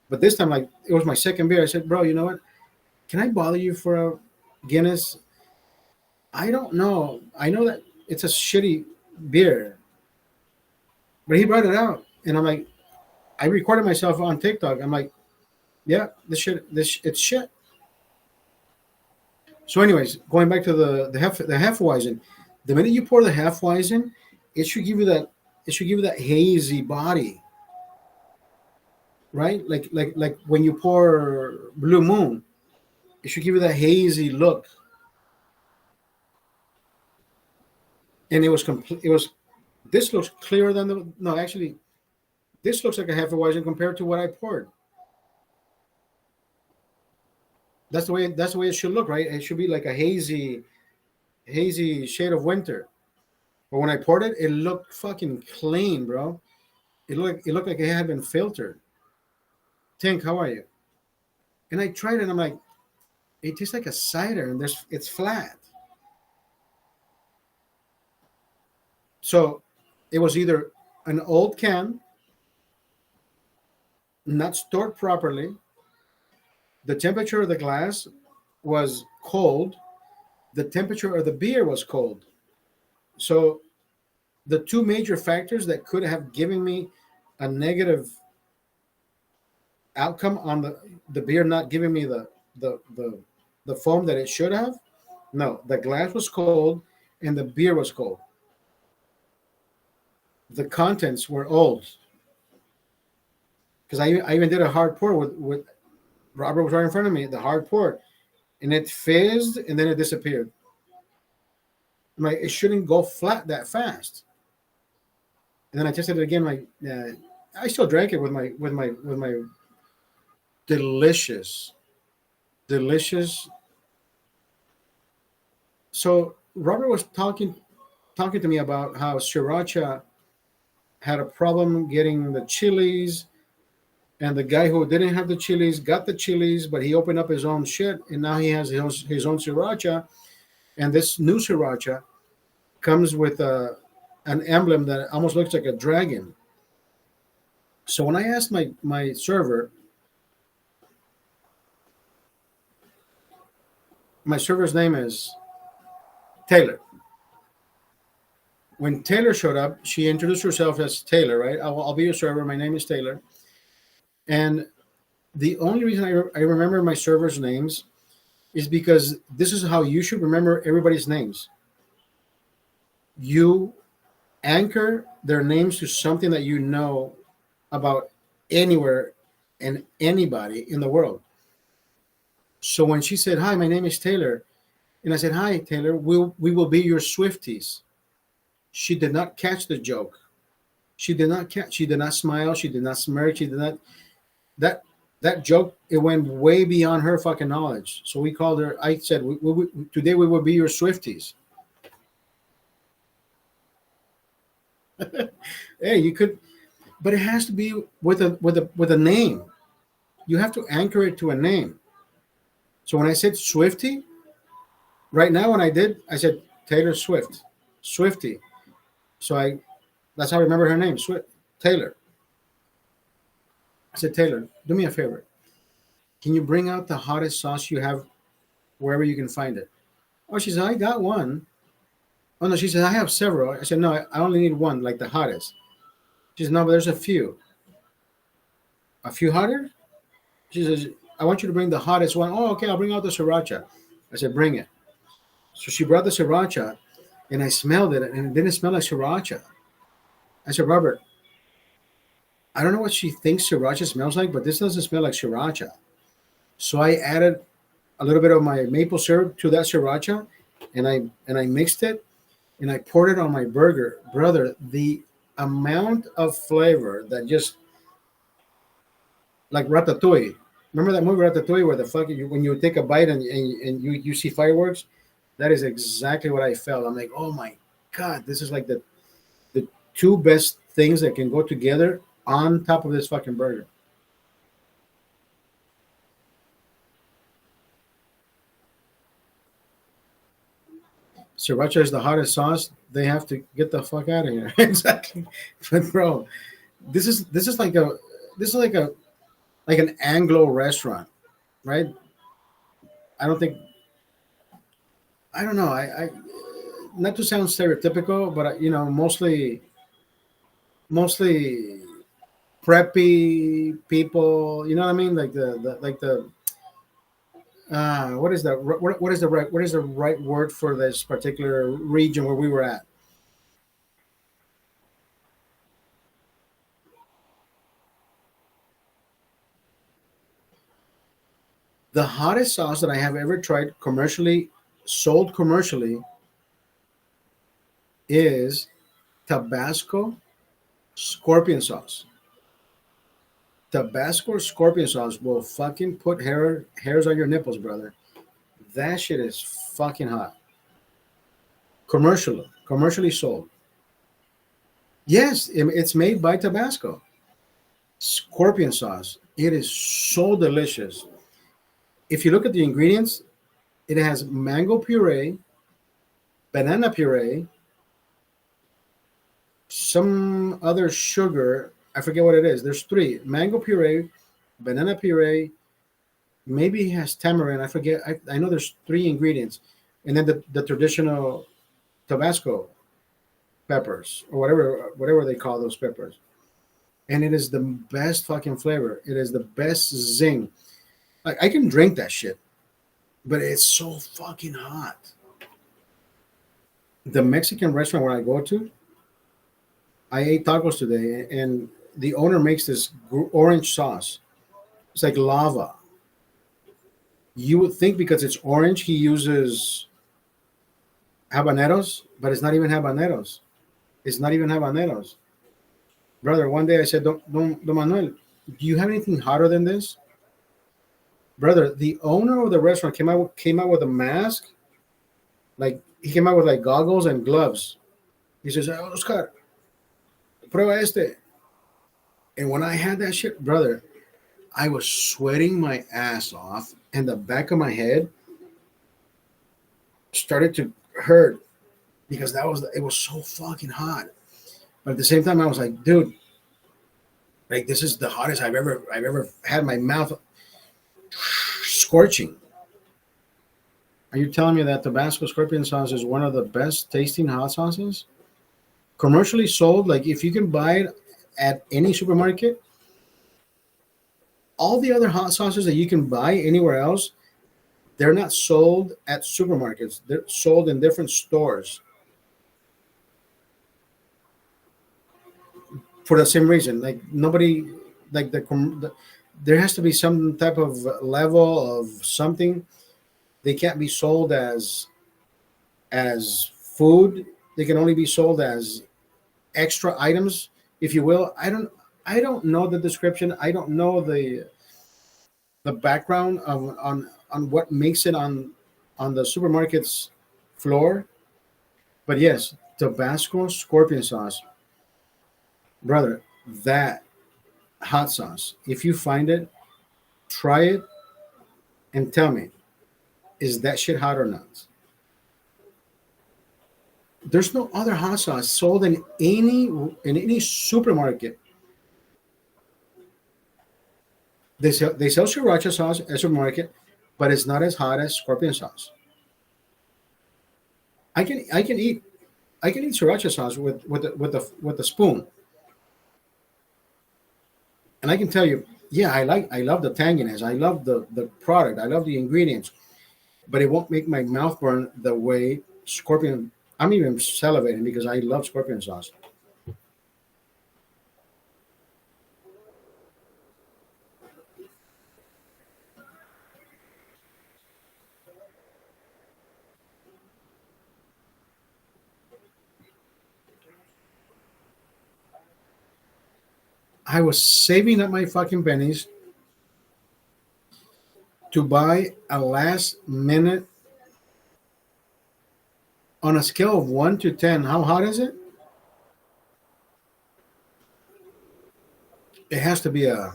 But this time, like it was my second beer, I said, bro, you know what? Can I bother you for a Guinness? I don't know. I know that it's a shitty beer, but he brought it out, and I'm like, I recorded myself on TikTok. I'm like, yeah, this it's shit. So, anyways, going back to the Hefeweizen, the minute you pour the Hefeweizen, it should give you that it should give you that hazy body, right? Like when you pour Blue Moon, it should give you that hazy look. And it was complete. It was this looks clearer than the no. Actually, this looks like a Hefeweizen compared to what I poured. That's the way it should look, right? It should be like a hazy shade of winter. But when I poured it, it looked fucking clean, bro. It looked like it had been filtered. Tink, how are you? And I tried it, and I'm like, it tastes like a cider, and it's flat. So it was either an old can, not stored properly. The temperature of the glass was cold. The temperature of the beer was cold. So the two major factors that could have given me a negative outcome on the beer not giving me the foam that it should have. No, the glass was cold and the beer was cold. The contents were old because I even did a hard pour with Robert was right in front of me. The hard pour, and it fizzed and then it disappeared. I'm like, it shouldn't go flat that fast. And then I tested it again. Like, I still drank it with my delicious, delicious. So Robert was talking to me about how sriracha had a problem getting the chilies, and the guy who didn't have the chilies got the chilies, but he opened up his own shit, and now he has his own sriracha. And this new sriracha comes with an emblem that almost looks like a dragon. So when I asked my server, my server's name is Taylor. When Taylor showed up, she introduced herself as Taylor, right? I'll be your server. My name is Taylor. And the only reason I remember my servers' names is because this is how you should remember everybody's names. You anchor their names to something that you know about anywhere and anybody in the world. So when she said, "Hi, my name is Taylor," and I said, "Hi, Taylor, we will be your Swifties," she did not catch the joke. She did not catch. She did not smile. She did not smirk. She did not that that joke. It went way beyond her fucking knowledge. So we called her. I said, "Today we will be your Swifties." Hey, you could, but it has to be with a name. You have to anchor it to a name. So when I said Swifty, right now when I said Taylor Swift, Swifty. So that's how I remember her name, Swift Taylor. I said, Taylor, do me a favor. Can you bring out the hottest sauce you have wherever you can find it? Oh, she said, I got one. Oh, no, she said, I have several. I said, no, I only need one, like the hottest. She said, no, but there's a few. A few hotter? She says, I want you to bring the hottest one. Oh, okay, I'll bring out the sriracha. I said, bring it. So she brought the sriracha, and I smelled it, and it didn't smell like sriracha. I said, Robert, I don't know what she thinks sriracha smells like, but this doesn't smell like sriracha. So I added a little bit of my maple syrup to that sriracha, and I mixed it, and I poured it on my burger. Brother, the amount of flavor that just like ratatouille. Remember that movie Ratatouille where the fuck when you take a bite and you see fireworks? That is exactly what I felt. I'm like, oh my god, this is like the two best things that can go together on top of this fucking burger. Sriracha is the hottest sauce. They have to get the fuck out of here. Exactly. But bro, this is like a this is like an Anglo restaurant, right? I don't think I don't know. I not to sound stereotypical, but mostly preppy people. You know what I mean? Like the what is that? What is the right word for this particular region where we were at? The hottest sauce that I have ever tried commercially, sold commercially, is Tabasco scorpion sauce. Tabasco scorpion sauce will fucking put hairs on your nipples, brother. That shit is fucking hot. Commercially sold. Yes, it's made by Tabasco. Scorpion sauce. It is so delicious. If you look at the ingredients, it has mango puree, banana puree, some other sugar. I forget what it is. There's three: mango puree, banana puree. Maybe it has tamarind. I forget. I know there's three ingredients, and then the traditional Tabasco peppers or whatever they call those peppers. And it is the best fucking flavor. It is the best zing. Like I can drink that shit, but it's so fucking hot. The Mexican restaurant where I go to, I ate tacos today, and the owner makes this orange sauce. It's like lava. You would think because it's orange, he uses habaneros, but it's not even habaneros. It's not even habaneros. Brother, one day I said, Don Manuel, do you have anything hotter than this? Brother, the owner of the restaurant came out with a mask. Like he came out with like goggles and gloves. He says, Oscar, prueba este. And when I had that shit, brother, I was sweating my ass off, and the back of my head started to hurt because it was so fucking hot. But at the same time, I was like, dude, like this is the hottest I've ever had my mouth scorching. Are you telling me that Tabasco scorpion sauce is one of the best tasting hot sauces? Commercially sold, like if you can buy it at any supermarket, all the other hot sauces that you can buy anywhere else, they're not sold at supermarkets. They're sold in different stores for the same reason. Like nobody, like there has to be some type of level of something. They can't be sold as food. They can only be sold as extra items, if you will. I don't know the description. I don't know the background of on what makes it on the supermarket's floor. But yes, Tabasco scorpion sauce, brother, that hot sauce. If you find it, try it and tell me, is that shit hot or not? There's no other hot sauce sold in any supermarket. They sell sriracha sauce at supermarket, but it's not as hot as scorpion sauce. I can eat sriracha sauce with the spoon, and I can tell you, yeah, I love the tanginess, I love the product, I love the ingredients, but it won't make my mouth burn the way scorpion. I'm even salivating because I love scorpion sauce. I was saving up my fucking pennies to buy a last minute on a scale of 1 to 10. How hot is it? It has to be a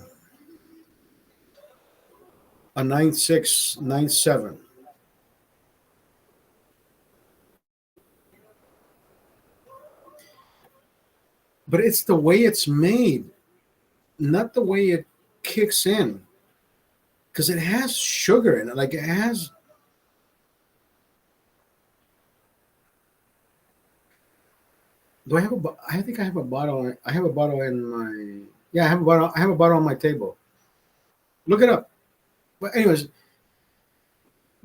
9.6, 9.7. But it's the way it's made, not the way it kicks in. Because it has sugar in it. Like it has. Do I have a? I think I have a bottle. I have a bottle in my. Yeah, I have a bottle. I have a bottle on my table. Look it up. But anyways,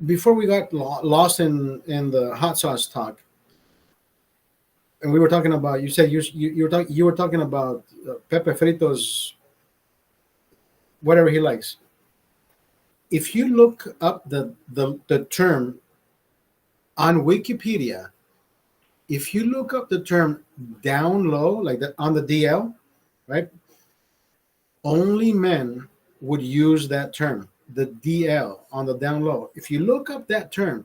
before we got lost in the hot sauce talk, and we were talking about. You said you were talking about Pepe Frito's whatever he likes. If you look up the term on Wikipedia, if you look up the term down low, like that on the DL, right? Only men would use that term, the DL on the down low. If you look up that term,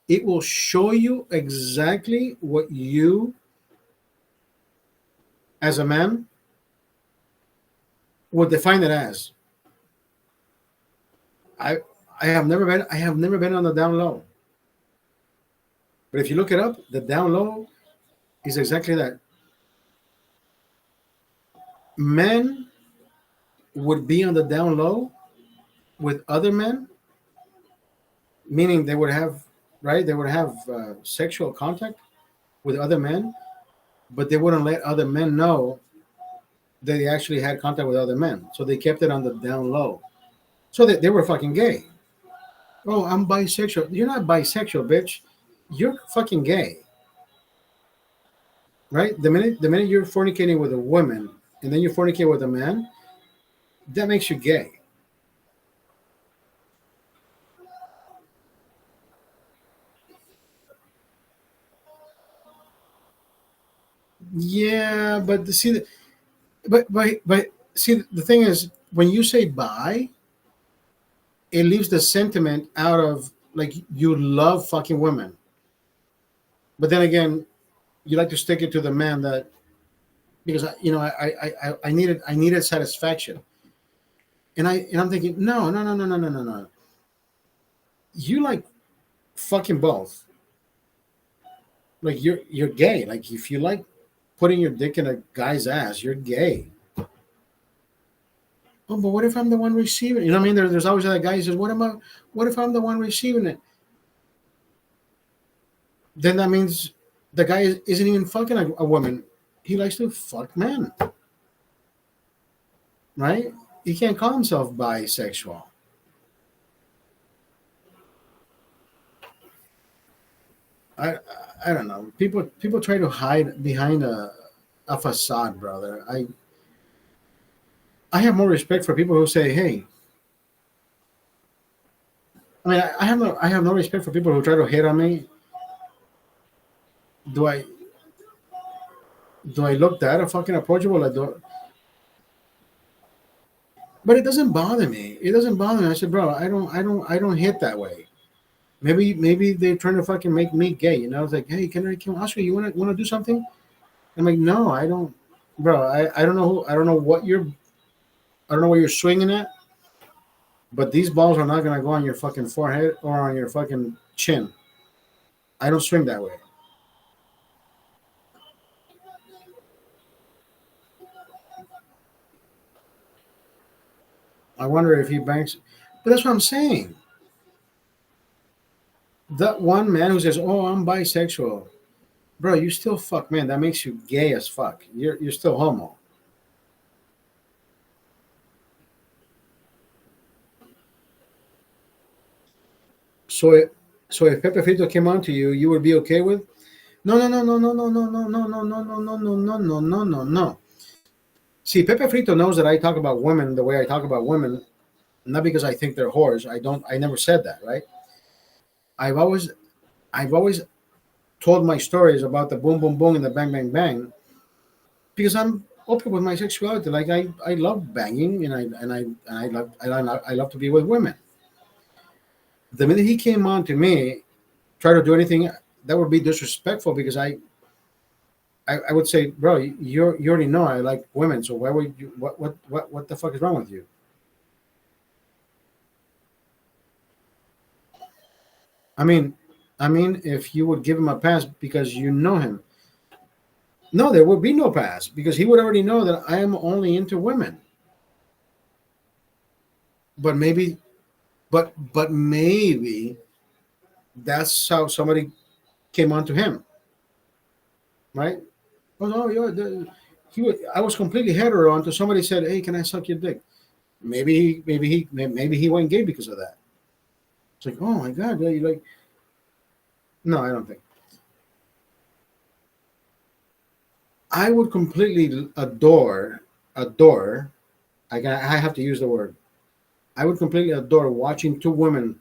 it will show you exactly what you, as a man, would define it as. I I have never been on the down low. But if you look it up, the down low is exactly that. Men would be on the down low with other men, meaning they would have, right? They would have sexual contact with other men, but they wouldn't let other men know that they actually had contact with other men. So they kept it on the down low. So they were fucking gay. Oh, I'm bisexual. You're not bisexual, bitch. You're fucking gay, right? The minute you're fornicating with a woman and then you fornicate with a man, that makes you gay. Yeah, but but see, the thing is, when you say bi, it leaves the sentiment out of like you love fucking women, but then again, you like to stick it to the man that because I needed satisfaction, and I'm thinking no no no no no no no no. You like fucking both. Like you're gay. Like if you like putting your dick in a guy's ass, you're gay. Oh, but what if I'm the one receiving it? You know what I mean? There's always that guy who says, what if I'm the one receiving it? Then that means the guy isn't even fucking a woman. He likes to fuck men, right? He can't call himself bisexual. I I don't know. People try to hide behind a facade, brother. I have more respect for people who say, "Hey." I mean, I have no respect for people who try to hit on me. Do I look that fucking approachable? Like, but it doesn't bother me. It doesn't bother me. I said, bro, I don't hit that way. Maybe they're trying to fucking make me gay. You know, I was like, hey, can I ask you? You wanna do something? I'm like, no, I don't, bro. I don't know I don't know I don't know what you're swinging at, but these balls are not gonna go on your fucking forehead or on your fucking chin. I don't swing that way. I wonder if he banks. But that's what I'm saying. That one man who says, "Oh, I'm bisexual," bro, you still fuck, man. That makes you gay as fuck. You're still homo. So so if Pepe Frito came on to you, you would be okay with? No, no, no, no, no, no, no, no, no, no, no, no, no, no, no, no, no, no, no. See, Pepe Frito knows that I talk about women the way I talk about women, not because I think they're whores. I don't. I never said that, right? I've always, I've always told my stories about the boom, boom, boom and the bang, bang, bang because I'm open with my sexuality. Like I love banging, and I love to be with women. The minute he came on to me, try to do anything that would be disrespectful because I would say, bro, you already know I like women, so why would you? What the fuck is wrong with you? I mean, if you would give him a pass because you know him, no, there would be no pass because he would already know that I am only into women. But maybe, but maybe that's how somebody came on to him, right? Oh no, I was completely hetero until somebody said, "Hey, can I suck your dick?" Maybe he went gay because of that. It's like, oh my god, yeah, you like? No, I don't think. I would completely adore. I have to use the word. I would completely adore watching two women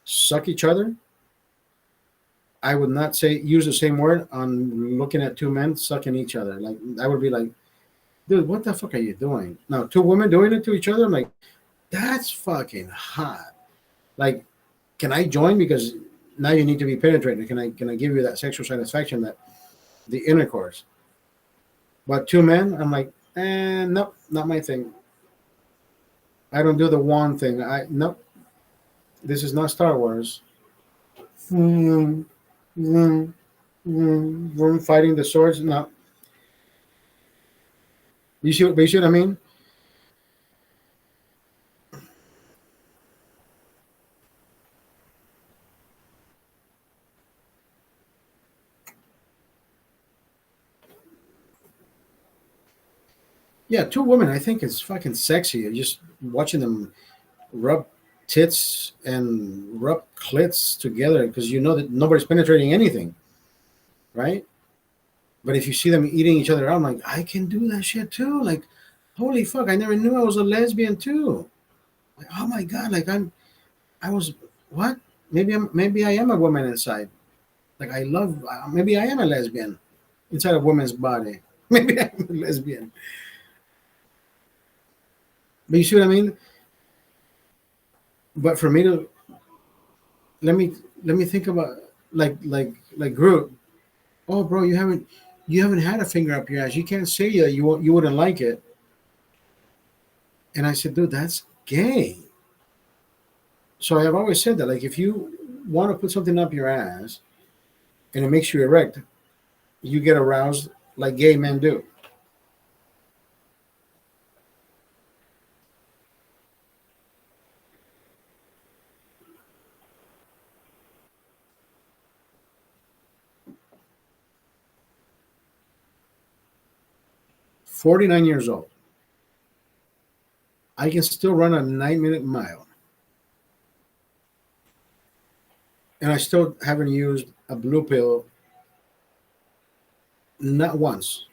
suck each other. I would not say use the same word on looking at two men sucking each other. Like I would be like, dude, what the fuck are you doing? Now, two women doing it to each other. I'm like, that's fucking hot. Like, can I join? Because now you need to be penetrated. Can I give you that sexual satisfaction, that the intercourse? But two men, I'm like, nope, not my thing. I don't do the one thing. I nope. This is not Star Wars. Vroom, vroom, vroom, vroom, fighting the swords. No, you see what I mean? Yeah, two women. I think it's fucking sexy. Just watching them rub tits and rub clits together because you know that nobody's penetrating anything, right? But if you see them eating each other out, I'm like, I can do that shit too. Like, holy fuck, I never knew I was a lesbian too. Like, oh my god, I was what? Maybe I am a woman inside. Like, I love. Maybe I am a lesbian inside a woman's body. Maybe I'm a lesbian. But you see what I mean? But for me to let me let me think about like Groot. Oh, bro, you haven't had a finger up your ass. You can't say that you wouldn't like it. And I said, dude, that's gay. So I have always said that, like, if you want to put something up your ass and it makes you erect, you get aroused like gay men do. 49 years old. I can still run a 9-minute mile, and I still haven't used a blue pill, not once.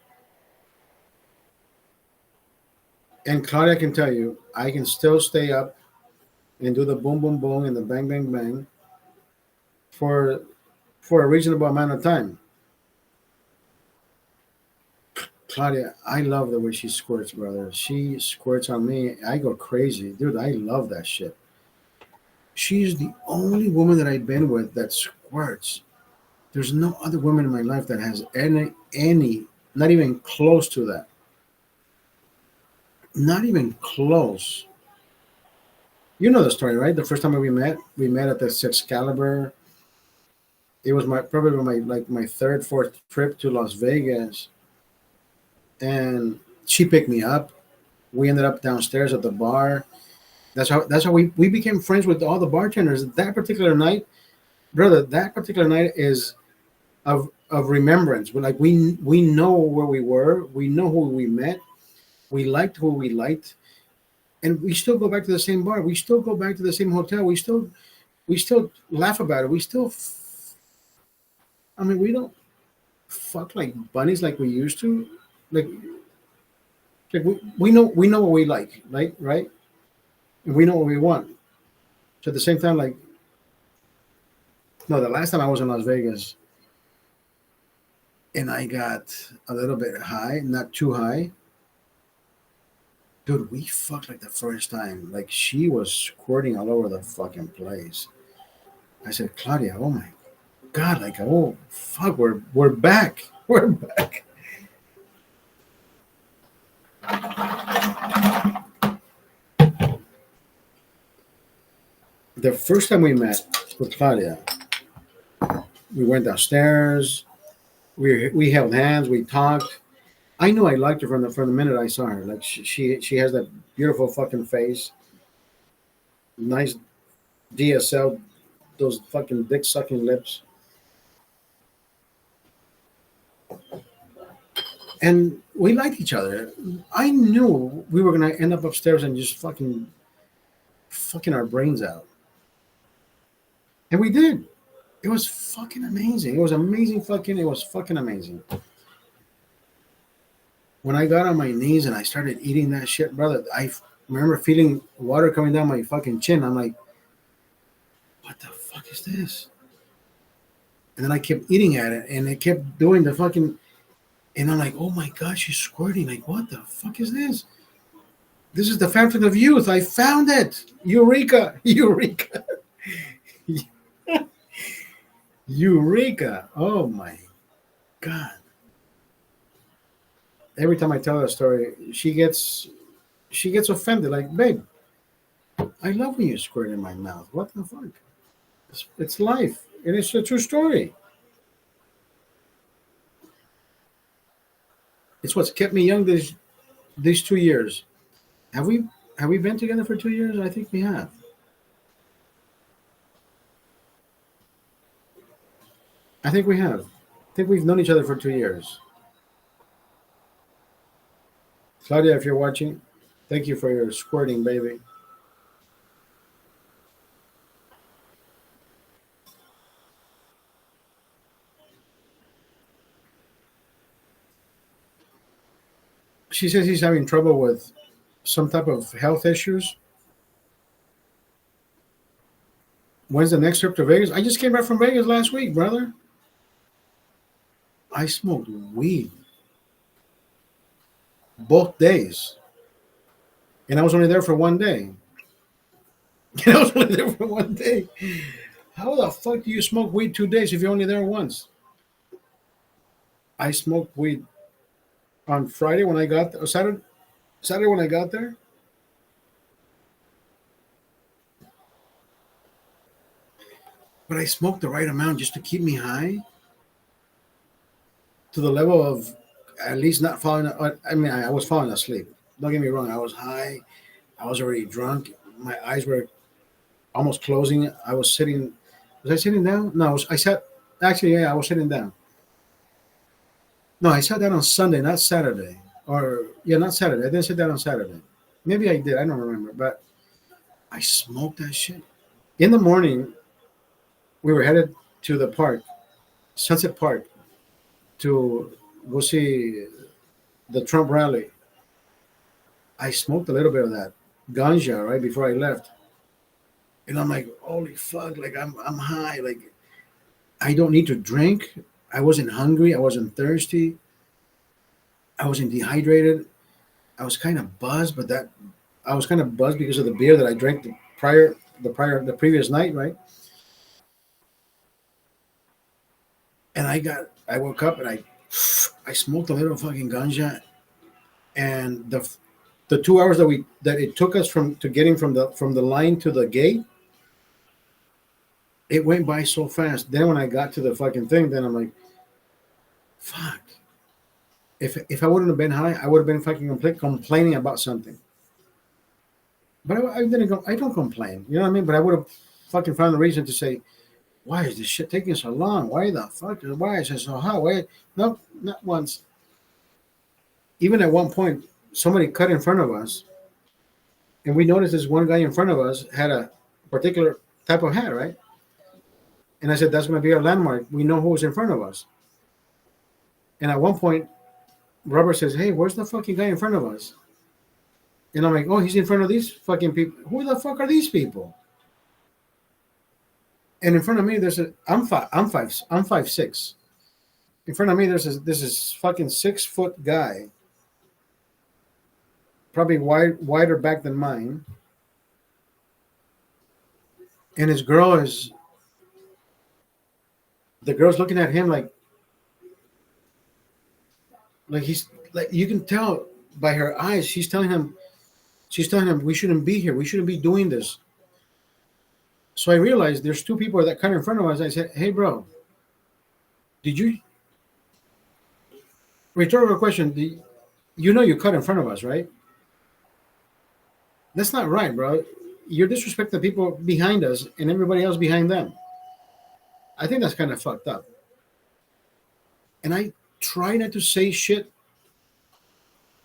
And Claudia can tell you, I can still stay up and do the boom, boom, boom and the bang, bang, bang for a reasonable amount of time. Claudia, I love the way she squirts, brother. She squirts on me. I go crazy. Dude, I love that shit. She's the only woman that I've been with that squirts. There's no other woman in my life that has any, not even close to that. Not even close. You know the story, right? The first time we met at the Excalibur. It was my probably my third, fourth trip to Las Vegas, and she picked me up. We ended up downstairs at the bar. That's how we became friends with all the bartenders. That particular night, brother, that particular night is of remembrance. Like we know where we were, we know who we met, we liked who we liked, and we still go back to the same bar. We still go back to the same hotel. We still laugh about it. I mean, we don't fuck like bunnies like we used to. Like, we know what we like, right? And we know what we want. So at the same time, like, no, the last time I was in Las Vegas and I got a little bit high, not too high. Dude, we fucked like the first time. Like she was squirting all over the fucking place. I said, Claudia, oh my god, like, oh fuck, we're back. We're back. The first time we met with Claudia, we went downstairs. We held hands. We talked. I knew I liked her from the minute I saw her. Like she has that beautiful fucking face, nice DSL, those fucking dick sucking lips, and we liked each other. I knew we were gonna end up upstairs and just fucking our brains out, and we did. It was fucking amazing. It was amazing. It was fucking amazing. When I got on my knees and I started eating that shit, brother, remember feeling water coming down my fucking chin. I'm like, what the fuck is this? And then I kept eating at it, and it kept doing the fucking. And I'm like, oh my god, she's squirting. Like, what the fuck is this? This is the fountain of youth. I found it. Eureka! Eureka! Eureka! Oh my god! Every time I tell her a story, she gets offended. Like, babe, I love when you squirt in my mouth. What the fuck? It's life, and it's a true story. It's what's kept me young these 2 years. Have we have we been together for 2 years? I think we have. I think we have. I think we've known each other for 2 years. Claudia, if you're watching, thank you for your squirting, baby. She says he's having trouble with some type of health issues. When's the next trip to Vegas? I just came back from Vegas last week, brother. I smoked weed both days, and I was only there for one day. And I was only there for one day. How the fuck do you smoke weed 2 days if you're only there once? I smoked weed on Friday when I got there, Saturday when I got there, but I smoked the right amount just to keep me high to the level of at least not falling. I mean, I was falling asleep. Don't get me wrong. I was high. I was already drunk. My eyes were almost closing. I was sitting. Was I sitting down? No, I sat. Actually, yeah, I was sitting down. No, I sat down on Sunday, not Saturday. Or yeah, not Saturday. I didn't sit down on Saturday. Maybe I did. I don't remember. But I smoked that shit. In the morning, we were headed to the park, Sunset Park, to go see the Trump rally. I smoked a little bit of that ganja right before I left, and I'm like, holy fuck! Like I'm high. Like I don't need to drink. I wasn't hungry. I wasn't thirsty. I wasn't dehydrated. I was kind of buzzed, but that I was kind of buzzed because of the beer that I drank the previous night, right? And I woke up and I smoked a little fucking ganja, and the 2 hours that it took us from to getting from the line to the gate, it went by so fast. Then when I got to the fucking thing, then I'm like, fuck. If I wouldn't have been high, I would have been fucking complaining about something. But I didn't go. I don't complain. You know what I mean? But I would have fucking found a reason to say, why is this shit taking so long? Why the fuck? Why is it so hot? Why? No, not once. Even at one point, somebody cut in front of us, and we noticed this one guy in front of us had a particular type of hat, right? And I said, that's going to be our landmark. We know who was in front of us. And at one point, Robert says, hey, where's the fucking guy in front of us? And I'm like, oh, he's in front of these fucking people. Who the fuck are these people? And in front of me, I'm 5'6". In front of me, this is fucking 6-foot guy, probably wider back than mine. And the girl's looking at him like he's like, you can tell by her eyes, she's telling him, we shouldn't be here. We shouldn't be doing this. So I realized there's two people that cut in front of us. I said, hey, bro, did you, rhetorical question, you know you cut in front of us, right? That's not right, bro. You're disrespecting the people behind us and everybody else behind them. I think that's kind of fucked up. And I try not to say shit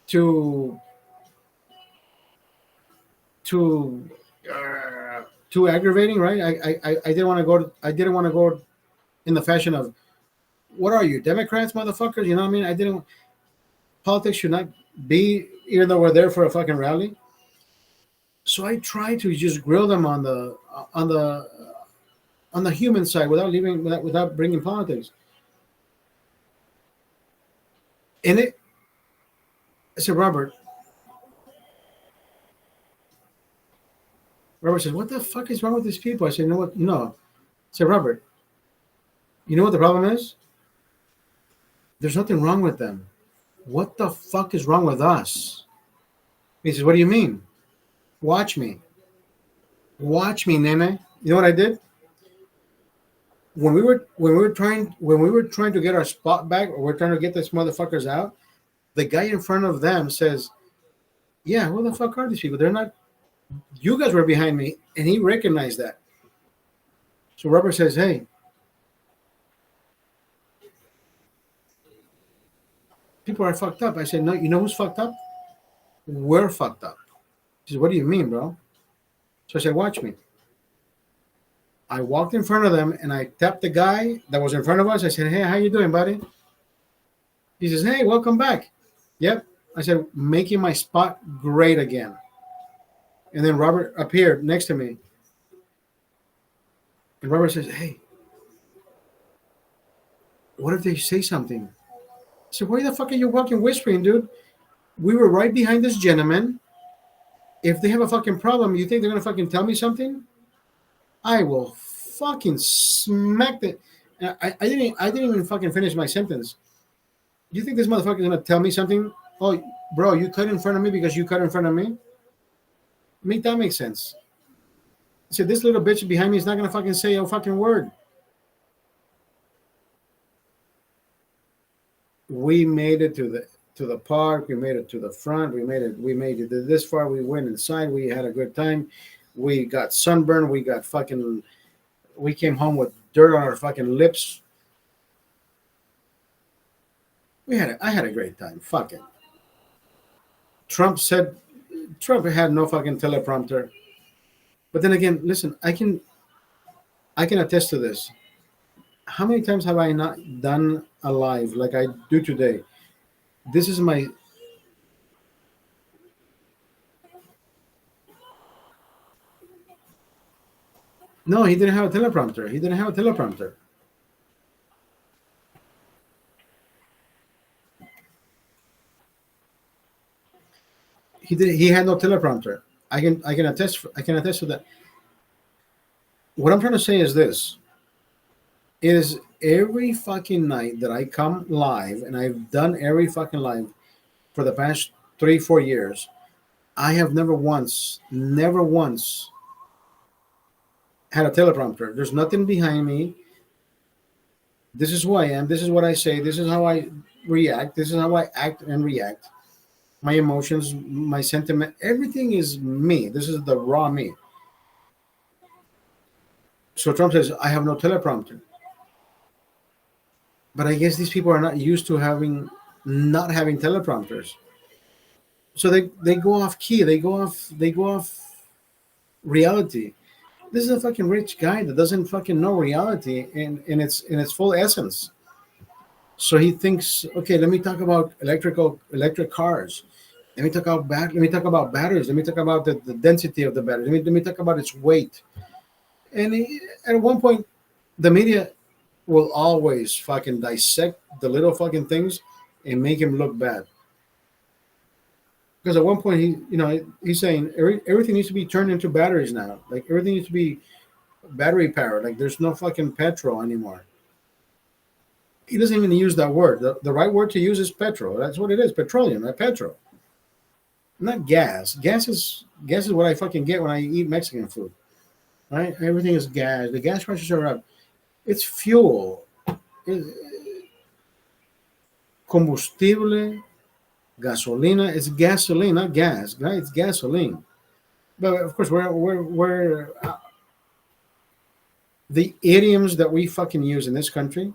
too aggravating, right? I didn't want to go. I didn't want to go in the fashion of, what are you, Democrats, motherfuckers? You know what I mean? I didn't. Politics should not be, even though we're there for a fucking rally. So I try to just grill them on the human side without bringing politics. And I said, Robert says, what the fuck is wrong with these people? I said, you know what? No. I said, Robert, you know what the problem is? There's nothing wrong with them. What the fuck is wrong with us? He says, what do you mean? Watch me, nene. You know what I did? When we were trying to get our spot back, or we're trying to get these motherfuckers out, the guy in front of them says, yeah, who the fuck are these people? They're not, you guys were behind me. And he recognized that. So Robert says, hey, people are fucked up. I said, no, you know who's fucked up? We're fucked up. He said, what do you mean, bro? So I said, watch me. I walked in front of them and I tapped the guy that was in front of us. I said, hey, how you doing, buddy? He says, hey, welcome back. Yep. I said, making my spot great again. And then Robert appeared next to me. And Robert says, hey, what if they say something? I said, why the fuck are you walking whispering, dude? We were right behind this gentleman. If they have a fucking problem, you think they're going to fucking tell me something? I will fucking smack the... I didn't even fucking finish my sentence. You think this motherfucker is going to tell me something? Oh, bro, you cut in front of me because you cut in front of me? Make that make sense. I said, this little bitch behind me is not going to fucking say a fucking word. We made it to the park. We made it to the front. We made it this far. We went inside. We had a good time. We got sunburned. We came home with dirt on our fucking lips. I had a great time. Fuck it. Trump had no fucking teleprompter. But then again, listen, I can attest to this. How many times have I not done a live like I do today? This is my... No, he didn't have a teleprompter. He had no teleprompter. I can attest to that. What I'm trying to say is this: is every fucking night that I come live, and I've done every fucking live for the past 3-4 years, I have never once had a teleprompter. There's nothing behind me. This is who I am. This is what I say. This is how I react. This is how I act and react. my emotions, my sentiment, everything is me. This is the raw me. So Trump says, I have no teleprompter. But I guess these people are not used to not having teleprompters. So they go off key. They go off reality. This is a fucking rich guy that doesn't fucking know reality in its full essence. So he thinks, okay, let me talk about electric cars. Let me talk about batteries. Let me talk about the density of the battery. Let me talk about its weight. And at one point, the media will always fucking dissect the little fucking things and make him look bad. Because at one point he's saying everything needs to be turned into batteries now. Like everything needs to be battery powered. Like there's no fucking petrol anymore. He doesn't even use that word. The right word to use is petrol. That's what it is. Petroleum, not petrol. Not gas. Gas is what I fucking get when I eat Mexican food. Right? Everything is gas. The gas prices are up. It's fuel. Combustible, gasolina. It's gasoline, not gas. Right? It's gasoline. But of course, we're the idioms that we fucking use in this country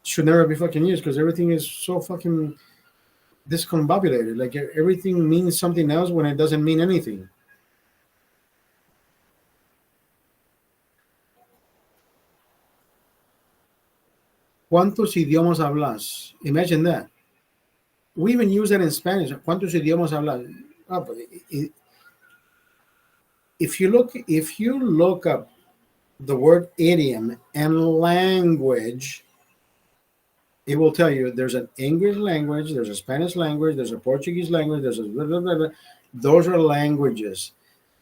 should never be fucking used because everything is so fucking discombobulated. Like everything means something else when it doesn't mean anything. ¿Cuántos idiomas hablas? Imagine that. We even use that in Spanish. ¿Cuántos idiomas hablas? Oh, if you look up the word idiom and language, it will tell you there's an English language, there's a Spanish language, there's a Portuguese language, there's a blah, blah, blah, blah. Those are languages.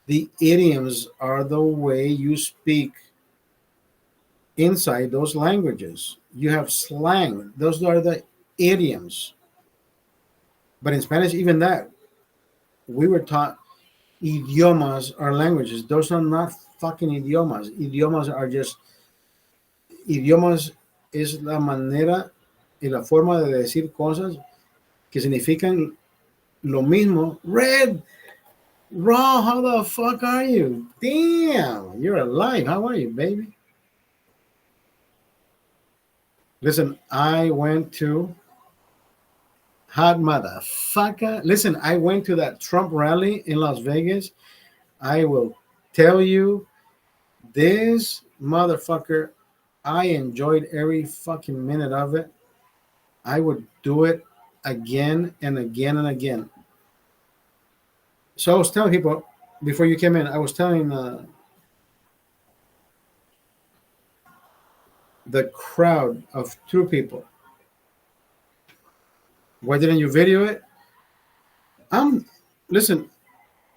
The idioms are the way you speak inside those languages. You have slang. Those are the idioms. But in Spanish, even that, we were taught idiomas are languages. Those are not fucking idiomas. Idiomas es la manera y la forma de decir cosas que significan lo mismo. Red, Raw, how the fuck are you? Damn, you're alive. How are you, baby? Listen, I went to hot motherfucker. Listen, I went to that Trump rally in Las Vegas. I will tell you, this motherfucker, I enjoyed every fucking minute of it. I would do it again and again and again. So I was telling people before you came in, I was telling the crowd of two people, why didn't you video it? I'm Listen,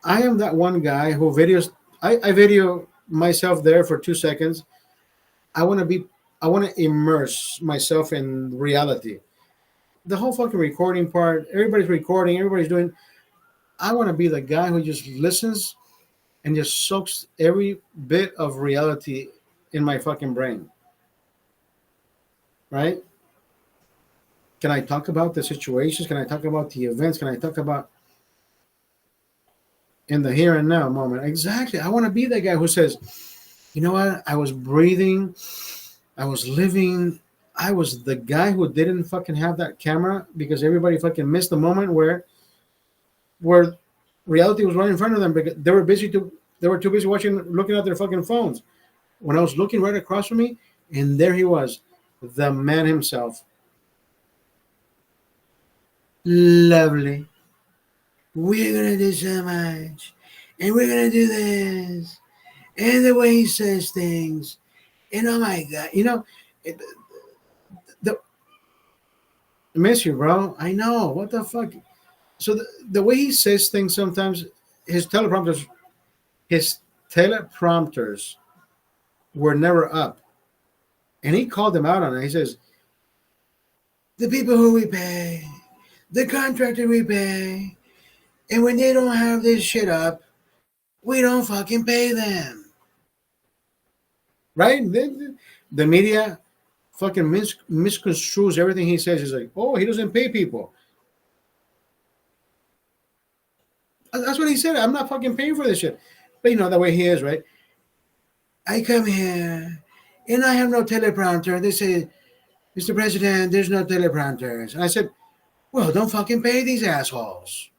I am that one guy who videos. I video myself there for 2 seconds. I want to be. I want to immerse myself in reality. The whole fucking recording part. Everybody's recording. Everybody's doing. I want to be the guy who just listens and just soaks every bit of reality in my fucking brain. Right? Can I talk about the situations? Can I talk about the events? Can I talk about in the here and now moment? Exactly. I want to be that guy who says, you know what? I was breathing. I was living. I was the guy who didn't fucking have that camera because everybody fucking missed the moment where reality was right in front of them because they were too busy looking at their fucking phones. When I was looking right across from me, and there he was, the man himself. Lovely. We're gonna do so much, and we're gonna do this, and the way he says things, and oh my god, the I miss you, bro. I know. What the fuck? So the way he says things sometimes, his teleprompters, his teleprompters were never up, and he called them out on it. He says, "The people who we pay, the contractor we pay, and when they don't have this shit up, we don't fucking pay them." Right? The media fucking misconstrues everything he says. He's like, oh, he doesn't pay people. That's what he said. I'm not fucking paying for this shit. But you know the way he is, right? I come here and I have no teleprompter. They say, Mr. President, there's no teleprompters. And I said, well, don't fucking pay these assholes.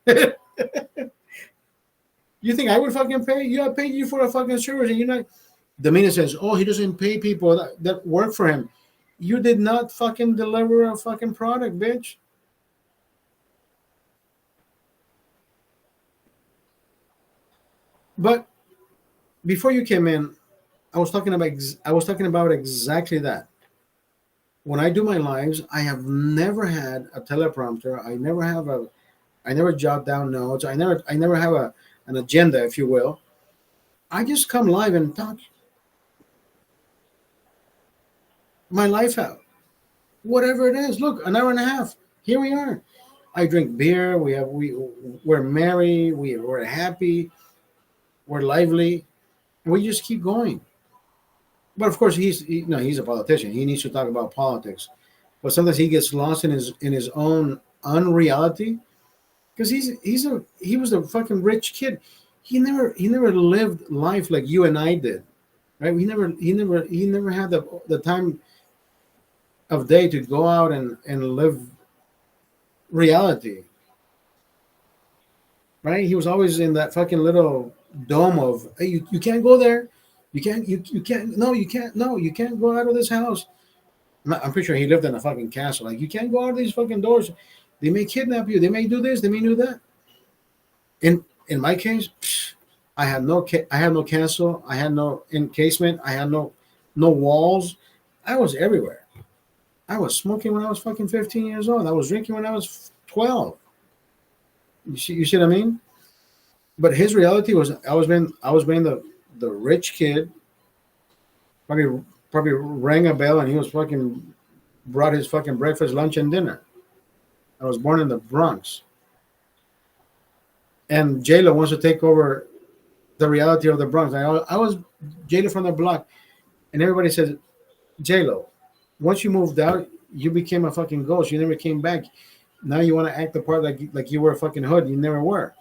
You think I would fucking pay? You? I paid you for a fucking service, and you're not. Domina says, oh, he doesn't pay people that work for him. You did not fucking deliver a fucking product, bitch. But before you came in, I was talking about exactly that. When I do my lives, I have never had a teleprompter. I never jot down notes. I never have an agenda, if you will. I just come live and talk my life out. Whatever it is. Look, an hour and a half. Here we are. I drink beer. We're merry. We're happy. We're lively. And we just keep going. But of course, he's a politician. He needs to talk about politics. But sometimes he gets lost in his own unreality because he was a fucking rich kid. He never lived life like you and I did, right? He never had the time of day to go out and live reality, right? He was always in that fucking little dome of, hey, you can't go there. You can't, no, you can't, no, you can't go out of this house. I'm pretty sure he lived in a fucking castle. Like, you can't go out of these fucking doors. They may kidnap you. They may do this. They may do that. In my case, I had no castle. I had no encasement. I had no walls. I was everywhere. I was smoking when I was fucking 15 years old. I was drinking when I was 12. You see what I mean? But his reality was I was being the rich kid. Probably rang a bell and he was fucking brought his fucking breakfast, lunch, and dinner. I was born in the Bronx, and J-Lo wants to take over the reality of the Bronx. I was J-Lo from the block, and everybody says, J-Lo, once you moved out, you became a fucking ghost. You never came back. Now you want to act the part like you were a fucking hood. You never were.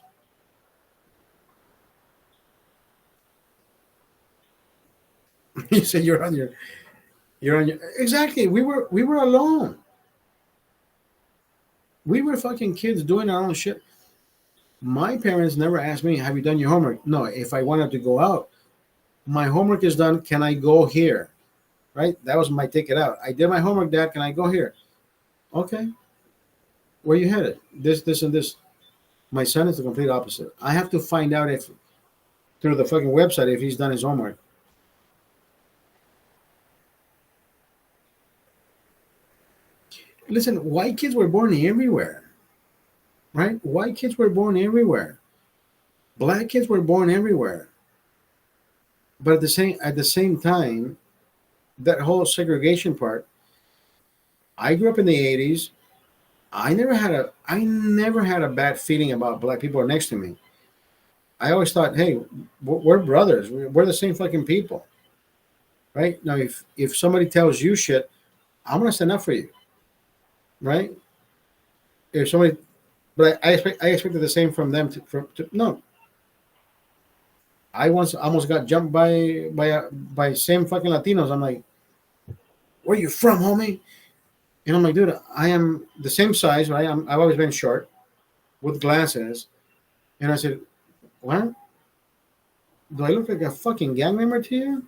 You said you're on your exactly. We were alone. We were fucking kids doing our own shit. My parents never asked me, have you done your homework? No, if I wanted to go out, my homework is done. Can I go here? Right? That was my ticket out. I did my homework, Dad. Can I go here? Okay. Where you headed? This, and this. My son is the complete opposite. I have to find out if through the fucking website if he's done his homework. Listen, white kids were born everywhere, right? White kids were born everywhere. Black kids were born everywhere. But at the same time, that whole segregation part. I grew up in the '80s. I never had a bad feeling about black people next to me. I always thought, hey, we're brothers. We're the same fucking people, right? Now, if somebody tells you shit, I'm gonna stand up for you, right? If somebody, but I expected the same from them. No, I once almost got jumped by same fucking Latinos. I'm like, where you from, homie? And I'm like, dude, I am the same size, right? I've always been short with glasses. And I said, what? Do I look like a fucking gang member to you?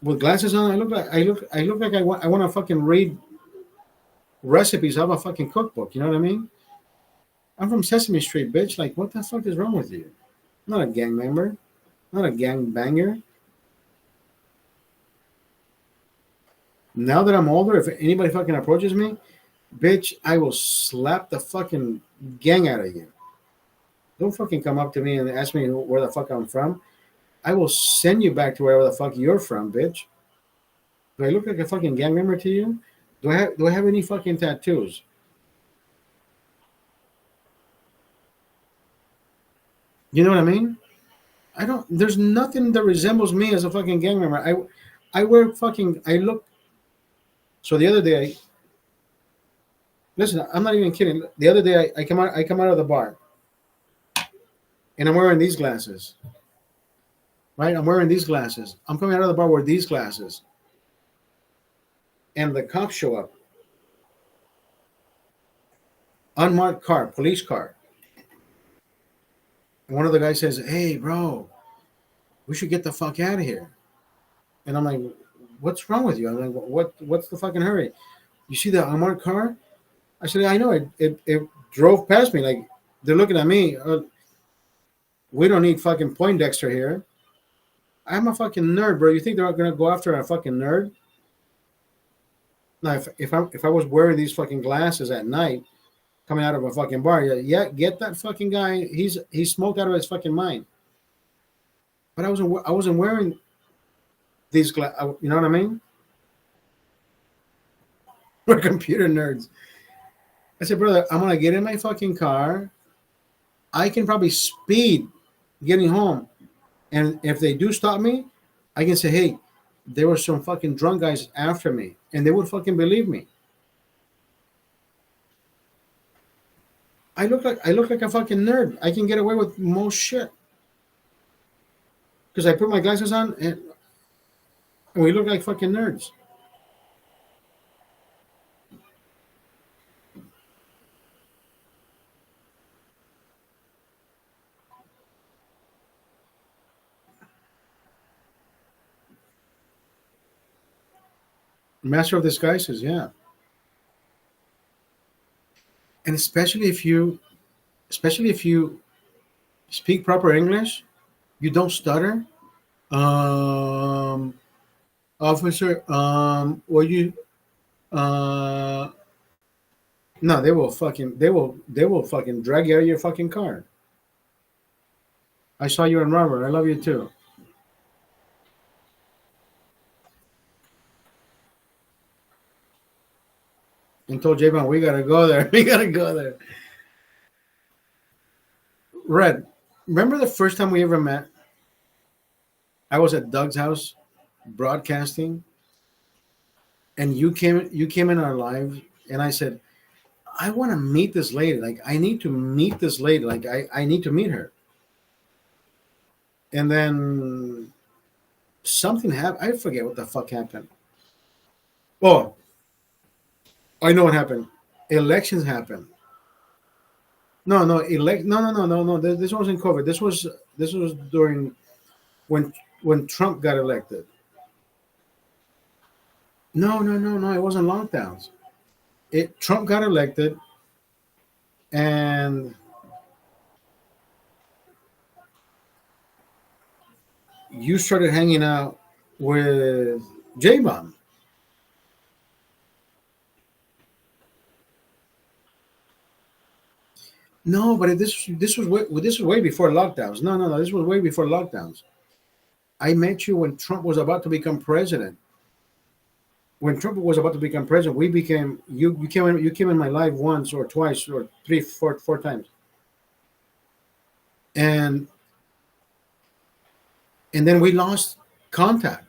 With glasses on, I look like I want to fucking read recipes out of a fucking cookbook. You know what I mean? I'm from Sesame Street, bitch. Like, what the fuck is wrong with you? I'm not a gang member. I'm not a gang banger. Now that I'm older, if anybody fucking approaches me, bitch, I will slap the fucking gang out of you. Don't fucking come up to me and ask me where the fuck I'm from. I will send you back to wherever the fuck you're from, bitch. Do I look like a fucking gang member to you? Do I have any fucking tattoos? You know what I mean? I don't. There's nothing that resembles me as a fucking gang member. I wear fucking. I look. So the other day, listen, I'm not even kidding. The other day, I come out of the bar. and I'm wearing these glasses, right? I'm wearing these glasses. I'm coming out of the bar with these glasses, and the cops show up, unmarked car, police car. And one of the guys says, "Hey, bro, we should get the fuck out of here." And I'm like, "What's wrong with you?" I'm like, What's the fucking hurry? You see the unmarked car?" I said, "I know. It drove past me. Like they're looking at me. We don't need fucking Poindexter here. I'm a fucking nerd, bro. You think they're gonna go after a fucking nerd?" Now, if I was wearing these fucking glasses at night, coming out of a fucking bar, yeah, get that fucking guy. He's smoked out of his fucking mind. But I wasn't wearing these glasses. You know what I mean? We're computer nerds. I said, brother, I'm gonna get in my fucking car. I can probably speed getting home, and if they do stop me, I can say, hey, there were some fucking drunk guys after me, and they would fucking believe me. I look like a fucking nerd. I can get away with most shit because I put my glasses on and we look like fucking nerds. Master of disguises, yeah. And especially if you speak proper English, you don't stutter. Um, officer, or you, uh, no, they will fucking drag you out of your fucking car. I saw you in Robert. I love you too. And told J-Ban, we gotta go there. We gotta go there. Red, remember the first time we ever met? I was at Doug's house broadcasting, and you came in our live, and I said, I want to meet this lady. Like I need to meet this lady. Like I need to meet her. And then something happened. I forget what the fuck happened. Oh, I know what happened. Elections happened. No. This wasn't COVID. This was during when when Trump got elected. No. It wasn't lockdowns. It Trump got elected, and you started hanging out with J Bomb. No, but this was way before lockdowns. No. This was way before lockdowns. I met you when Trump was about to become president. When Trump was about to become president, we became you came in my life once or twice or three, four times. And and then we lost contact.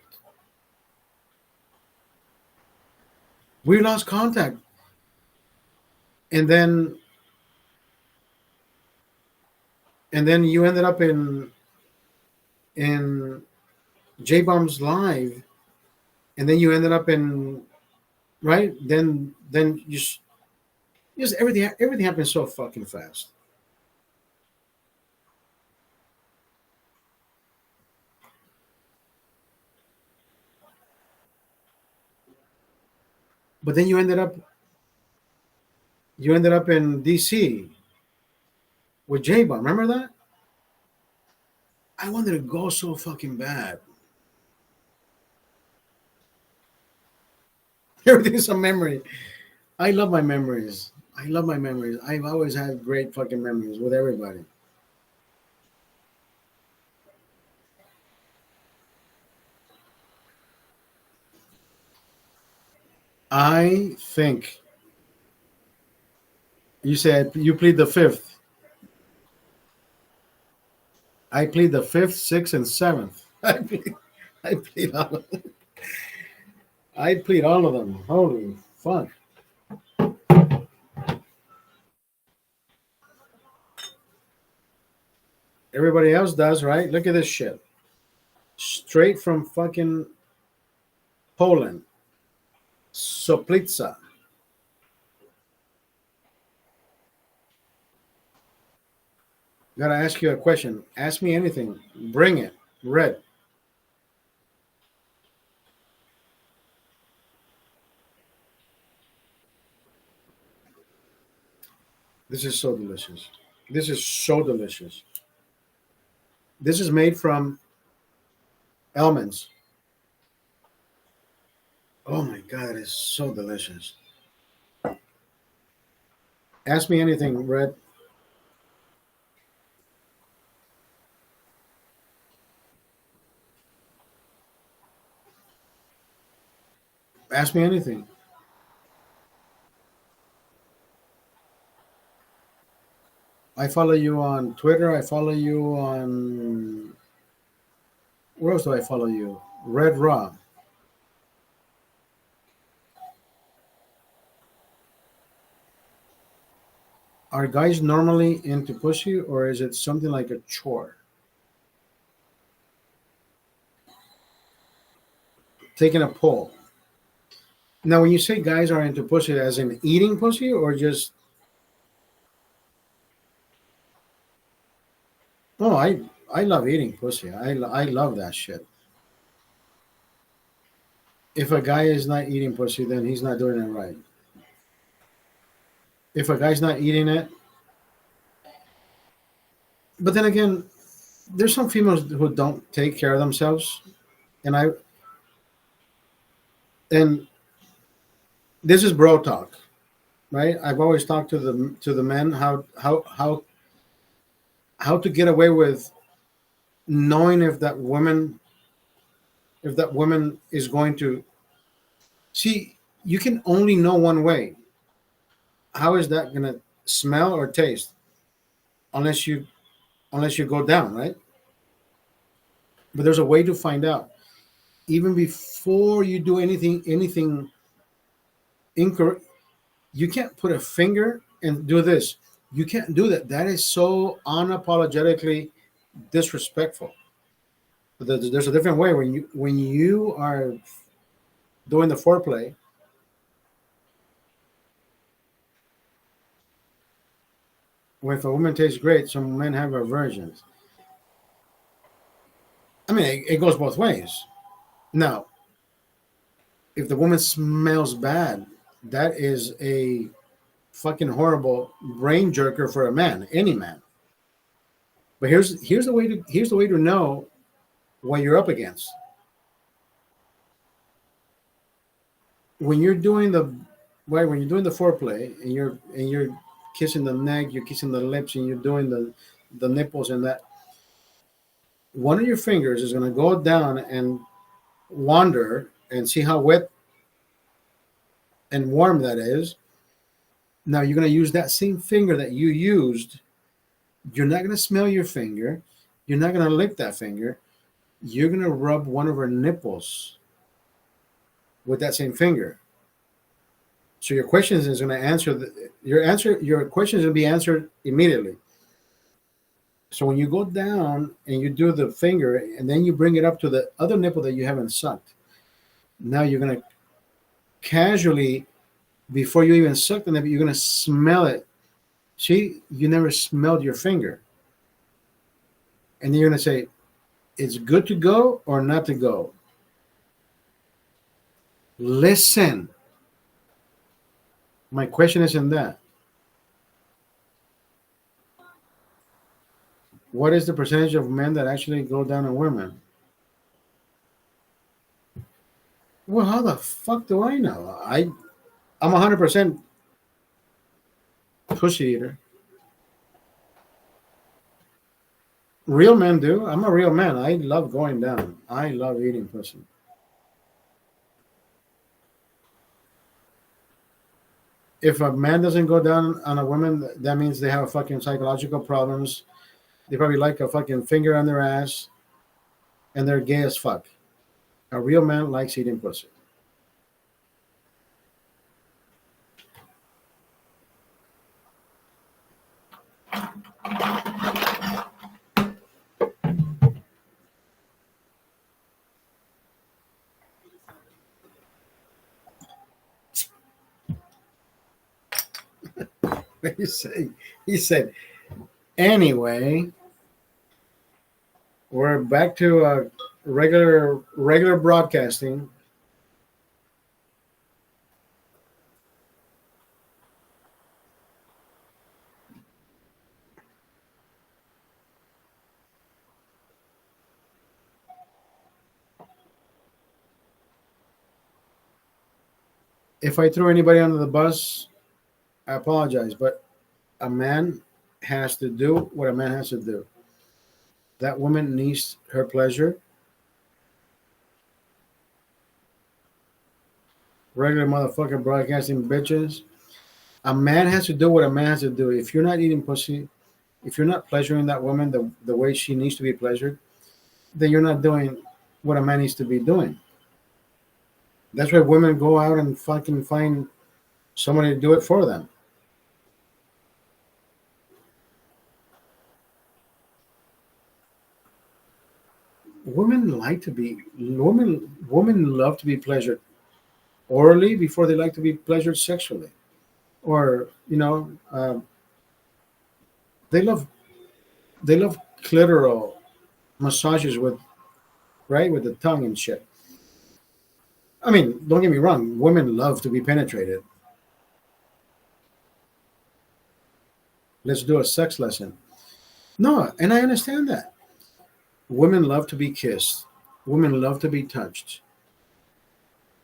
We lost contact. And then you ended up in J Bomb's live, and then you ended up in right. Then just everything happened so fucking fast. But then you ended up in DC with J Bomb. Remember that? I wanted to go so fucking bad. Everything's a memory. I love my memories. I love my memories. I've always had great fucking memories with everybody. I think you said you plead the fifth. I plead the fifth, sixth, and seventh. I plead all of them. I plead all of them. Holy fuck. Everybody else does, right? Look at this shit. Straight from fucking Poland. Soplica. Gotta ask you a question. Ask me anything. Bring it. Red. This is so delicious. This is so delicious. This is made from almonds. Oh my god, it's so delicious. Ask me anything, Red. Ask me anything. I follow you on Twitter. I follow you on. Where else do I follow you? Red Raw. Are guys normally into pussy, or is it something like a chore? Taking a poll. Now, when you say guys are into pussy, as in eating pussy, or just oh, I love eating pussy. I love that shit. If a guy is not eating pussy, then he's not doing it right. If a guy's not eating it, but then again, there's some females who don't take care of themselves, and and this is bro talk, right? I've always talked to the men how to get away with knowing if that woman is going to see. You can only know one way. How is that going to smell or taste unless you go down, right? But there's a way to find out even before you do anything incorrect. You can't put a finger and do this. You can't do that. That is so unapologetically disrespectful. But there's a different way when you are doing the foreplay. When if a woman tastes great, some men have aversions. I mean, it goes both ways. Now, if the woman smells bad, that is a fucking horrible brain jerker for a man, any man. But here's the way to know what you're up against. When you're doing the when you're doing the foreplay and you're kissing the neck, you're kissing the lips, and you're doing the nipples and that, one of your fingers is going to go down and wander and see how wet and warm that is. Now you're going to use that same finger that you used. You're not going to smell your finger. You're not going to lick that finger. You're going to rub one of her nipples with that same finger. So your questions is going to your question is going to be answered immediately. So when you go down and you do the finger and then you bring it up to the other nipple that you haven't sucked, now you're going to casually, before you even suck the nipple, you're going to smell it. See, you never smelled your finger. And then you're going to say, it's good to go or not to go. Listen. My question isn't that. What is the percentage of men that actually go down on women? Well, how the fuck do I know? I'm 100% pussy eater. Real men do. I'm a real man. I love going down. I love eating pussy. If a man doesn't go down on a woman, that means they have fucking psychological problems. They probably like a fucking finger on their ass, and they're gay as fuck. A real man likes eating pussy. He said, he said, anyway, we're back to regular broadcasting. If I threw anybody under the bus, I apologize, but a man has to do what a man has to do. That woman needs her pleasure. Regular motherfucking broadcasting bitches. A man has to do what a man has to do. If you're not eating pussy, if you're not pleasuring that woman the way she needs to be pleasured, then you're not doing what a man needs to be doing. That's why women go out and fucking find somebody to do it for them. Women love to be pleasured orally before they like to be pleasured sexually, or they love they love clitoral massages with right with the tongue and shit. I mean, don't get me wrong, women love to be penetrated. Let's do a sex lesson. No, and I understand that. Women love to be kissed. Women love to be touched.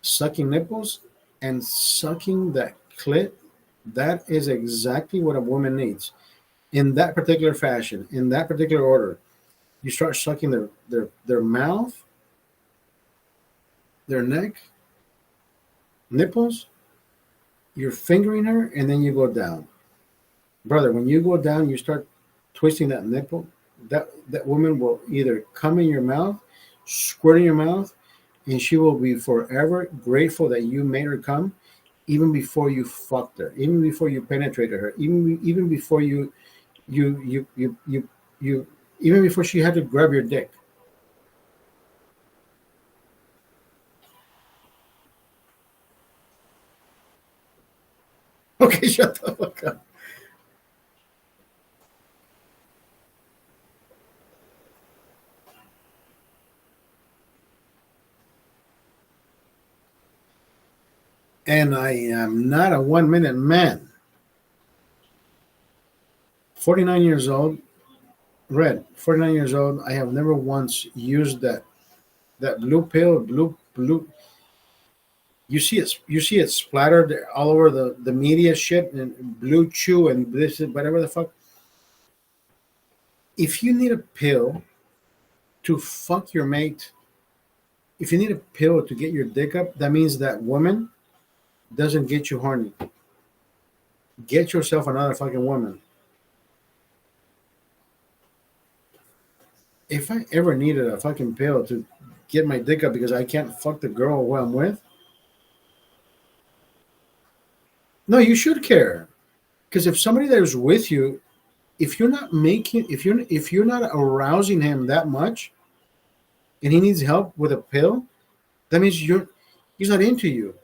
Sucking nipples and sucking that clit, that is exactly what a woman needs. In that particular fashion, in that particular order. You start sucking their mouth, their neck, nipples, you're fingering her, and then you go down. Brother, when you go down, you start twisting that nipple, that woman will either come in your mouth, squirt in your mouth, and she will be forever grateful that you made her come, even before you fucked her, even before you penetrated her, even before you even before she had to grab your dick. Okay, shut the fuck up. And I am not a 1 minute man. 49 years old, red. 49 years old. I have never once used that blue pill, blue. You see it splattered all over the media shit and blue chew and this whatever the fuck. If you need a pill to fuck your mate, if you need a pill to get your dick up, that means that woman doesn't get you horny. Get yourself another fucking woman. If I ever needed a fucking pill to get my dick up because I can't fuck the girl who I'm with, no, you should care. Because if somebody that is with you, if you're not arousing him that much, and he needs help with a pill, that means he's not into you.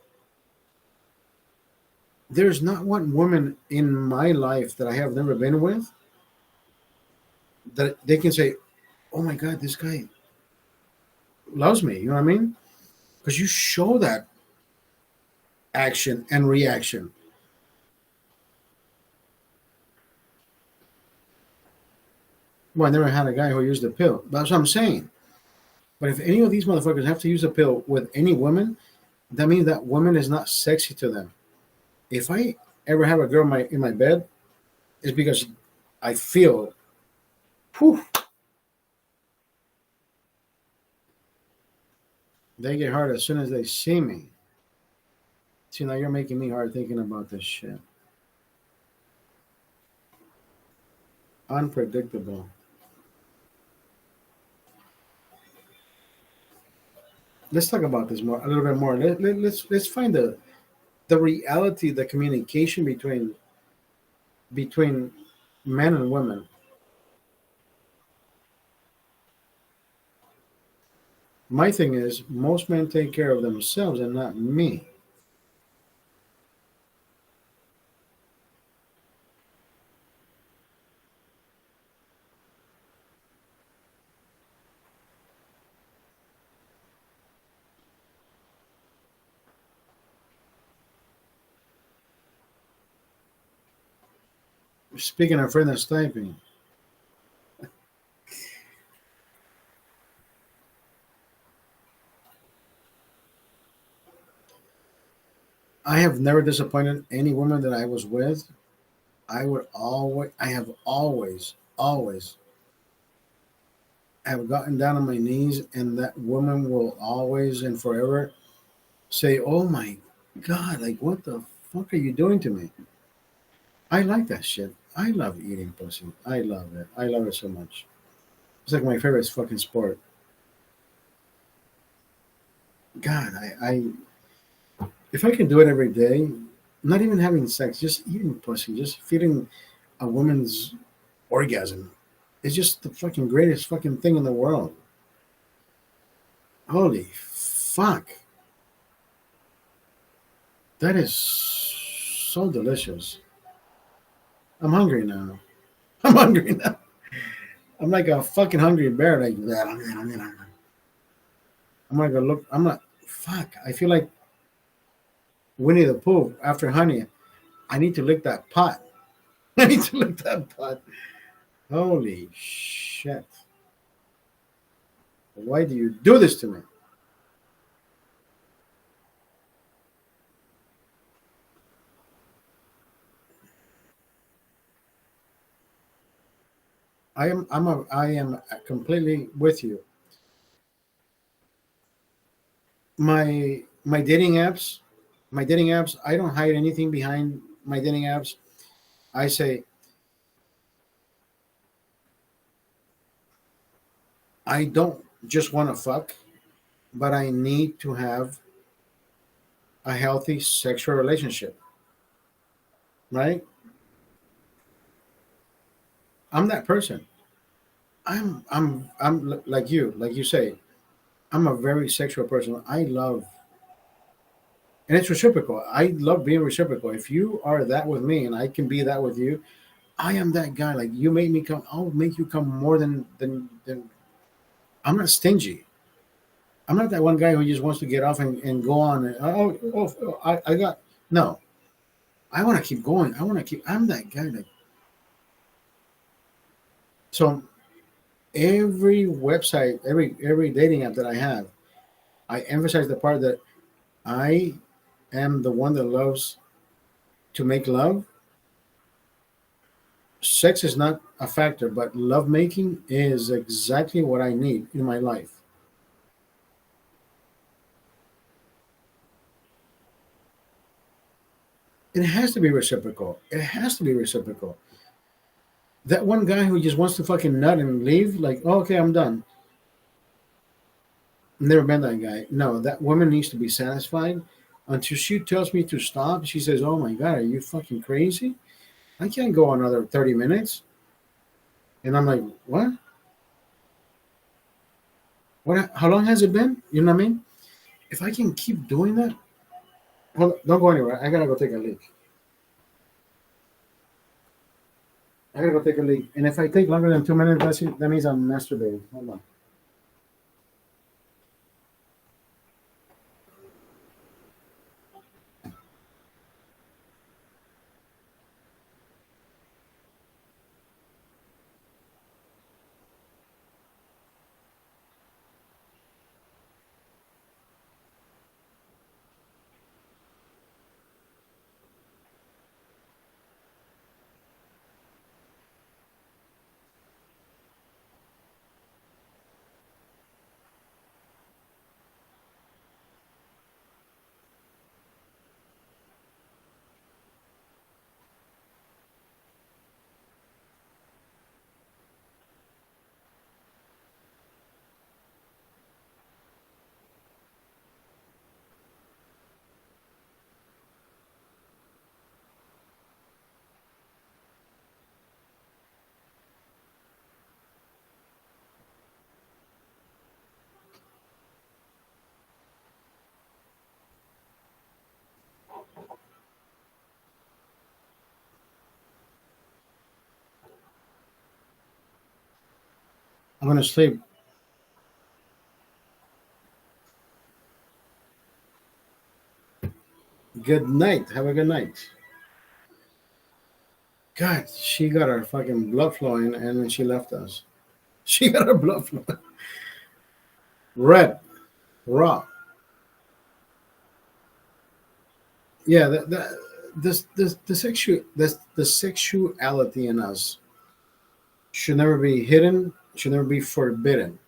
There's not one woman in my life that I have never been with that they can say, "Oh my God, this guy loves me." You know what I mean? Because you show that action and reaction. Well, I never had a guy who used a pill. That's what I'm saying. But if any of these motherfuckers have to use a pill with any woman, that means that woman is not sexy to them. If I ever have a girl in my bed, it's because I feel, whew, they get hard as soon as they see me. See, now you're making me hard thinking about this shit. Unpredictable. Let's talk about this more, a little bit more. Let's find the reality, the communication between men and women. My thing is, most men take care of themselves and not me. Speaking of friend that's typing, I have never disappointed any woman that I was with. I have always have gotten down on my knees, and that woman will always and forever say, "Oh my God, like what the fuck are you doing to me?" I like that shit. I love eating pussy. I love it. I love it so much. It's like my favorite fucking sport. God, if I can do it every day, not even having sex, just eating pussy, just feeling a woman's orgasm, it's just the fucking greatest fucking thing in the world. Holy fuck. That is so delicious. I'm hungry now. I'm hungry now. I'm like a fucking hungry bear. Like that. I'm gonna go look. I'm not. Fuck. I feel like Winnie the Pooh after honey. I need to lick that pot. I need to lick that pot. Holy shit. Why do you do this to me? I am completely with you. My dating apps, I don't hide anything behind my dating apps. I say I don't just want to fuck, but I need to have a healthy sexual relationship, right? I'm that person. Like you say, I'm a very sexual person. I love, and it's reciprocal. I love being reciprocal. If you are that with me and I can be that with you, I am that guy. Like you make me come, I'll make you come more than I'm not stingy. I'm not that one guy who just wants to get off and go on. And, I got no. I want to keep going. I want to keep. I'm that guy. Like so, every website, every dating app that I have, I emphasize the part that I am the one that loves to make love. Sex is not a factor, but love making is exactly what I need in my life. It has to be reciprocal. It has to be reciprocal. That one guy who just wants to fucking nut and leave, like, oh, okay, I'm done. Never been that guy. No, that woman needs to be satisfied until she tells me to stop. She says, "Oh my God, are you fucking crazy? I can't go another 30 minutes." And I'm like, "What? What? How long has it been?" You know what I mean? If I can keep doing that, hold on, don't go anywhere. I gotta go take a leak. I gotta go take a leak. And if I take longer than 2 minutes, that means I'm masturbating. Hold on. I'm gonna sleep. Good night. Have a good night. God, she got her fucking blood flowing, and then she left us. She got her blood flowing. Red, raw. Yeah, the sexuality in us should never be hidden. Should never be forbidden.